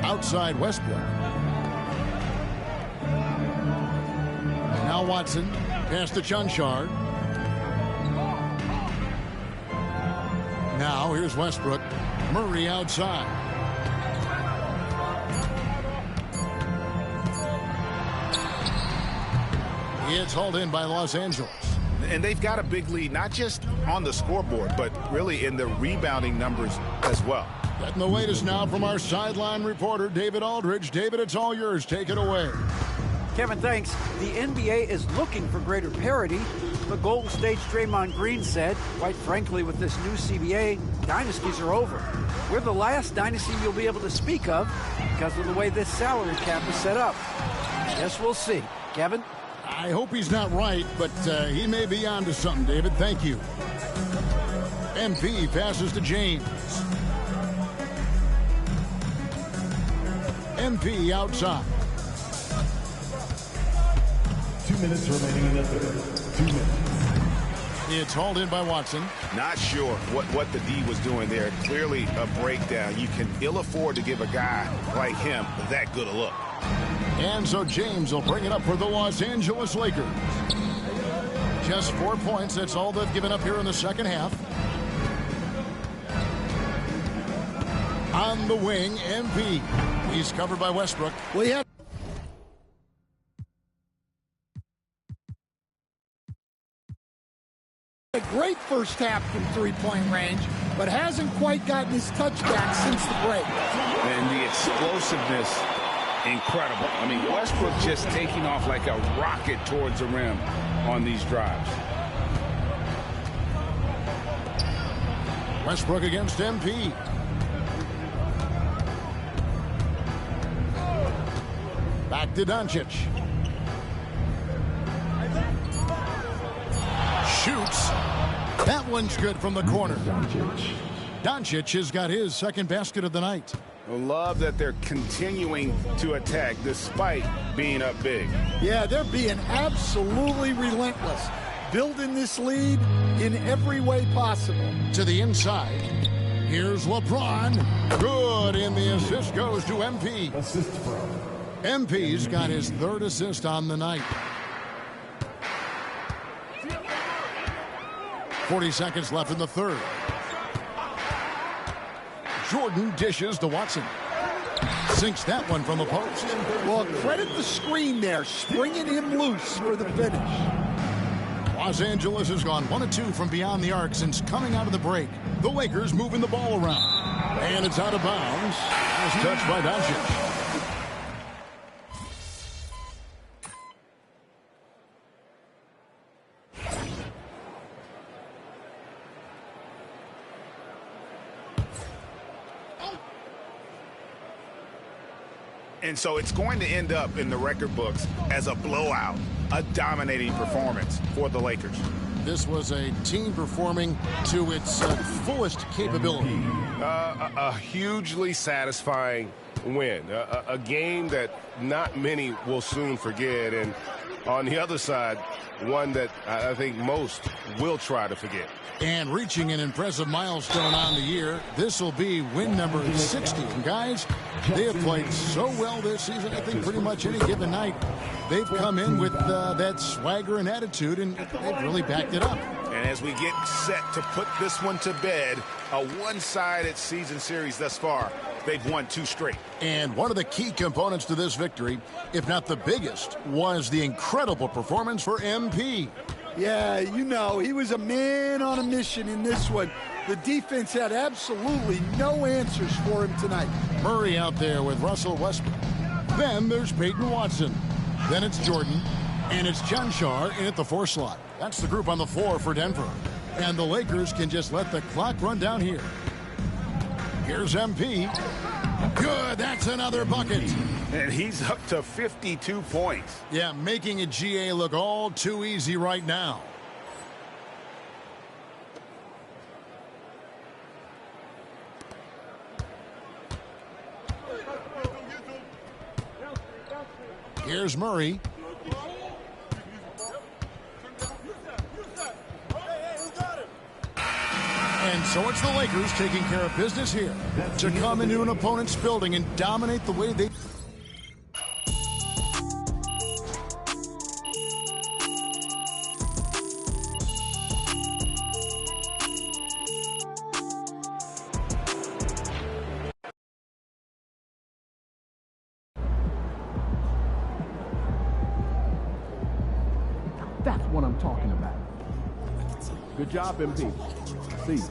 Outside Westbrook. Now Watson. Pass to Chanchard. Now here's Westbrook. Murray outside. It's hauled in by Los Angeles. And they've got a big lead, not just on the scoreboard, but really in the rebounding numbers as well. Getting the latest now from our sideline reporter, David Aldridge. David, it's all yours. Take it away. Kevin, thanks. The NBA is looking for greater parity. The Golden State's Draymond Green said, quite frankly, with this new CBA, dynasties are over. We're the last dynasty you'll be able to speak of because of the way this salary cap is set up. Guess we'll see. Kevin? I hope he's not right, but he may be onto something, David. Thank you. MP passes to James. MP outside. 2 minutes remaining in the third. 2 minutes. It's hauled in by Watson. Not sure what the D was doing there. Clearly a breakdown. You can ill afford to give a guy like him that good a look. And so James will bring it up for the Los Angeles Lakers. Just 4 points. That's all they've given up here in the second half. On the wing, MP. He's covered by Westbrook. Well, he had a great first half from three-point range, but hasn't quite gotten his touch back since the break. And the explosiveness, incredible. I mean, Westbrook just taking off like a rocket towards the rim on these drives. Westbrook against MP. Back to Doncic. Shoots. That one's good from the corner. Doncic has got his second basket of the night. I love that they're continuing to attack despite being up big. Yeah, they're being absolutely relentless. Building this lead in every way possible. To the inside. Here's LeBron. Good, and the assist goes to MP. Assist from MP's got his third assist on the night. 40 seconds left in the third. Jordan dishes to Watson. Sinks that one from the post. Well, credit the screen there, springing him loose for the finish. Los Angeles has gone 1 of 2 from beyond the arc since coming out of the break. The Lakers moving the ball around. And it's out of bounds. It's touched by Doncic. And so it's going to end up in the record books as a blowout, a dominating performance for the Lakers. this was a team performing to its fullest capability. A hugely satisfying win. A game that not many will soon forget. And on the other side, one that I think most will try to forget. And reaching an impressive milestone on the year, this will be win number 60. And guys, they have played so well this season, I think pretty much any given night, they've come in with that swagger and attitude, and they've really backed it up. And as we get set to put this one to bed, a one-sided season series thus far, they've won 2 straight. And one of the key components to this victory, if not the biggest, was the incredible performance for MP. Yeah, you know, he was a man on a mission in this one. The defense had absolutely no answers for him tonight. Murray out there with Russell Westbrook. Then there's Peyton Watson. Then it's Jordan. And it's Jonshar in at the 4 slot. That's the group on the floor for Denver. And the Lakers can just let the clock run down here. Here's MP. Good, that's another bucket. And he's up to 52 points. Yeah, making a GA look all too easy right now. Here's Murray. And so it's the Lakers taking care of business here to come into an opponent's building and dominate the way they... That's what I'm talking about. Good job, MP. See you.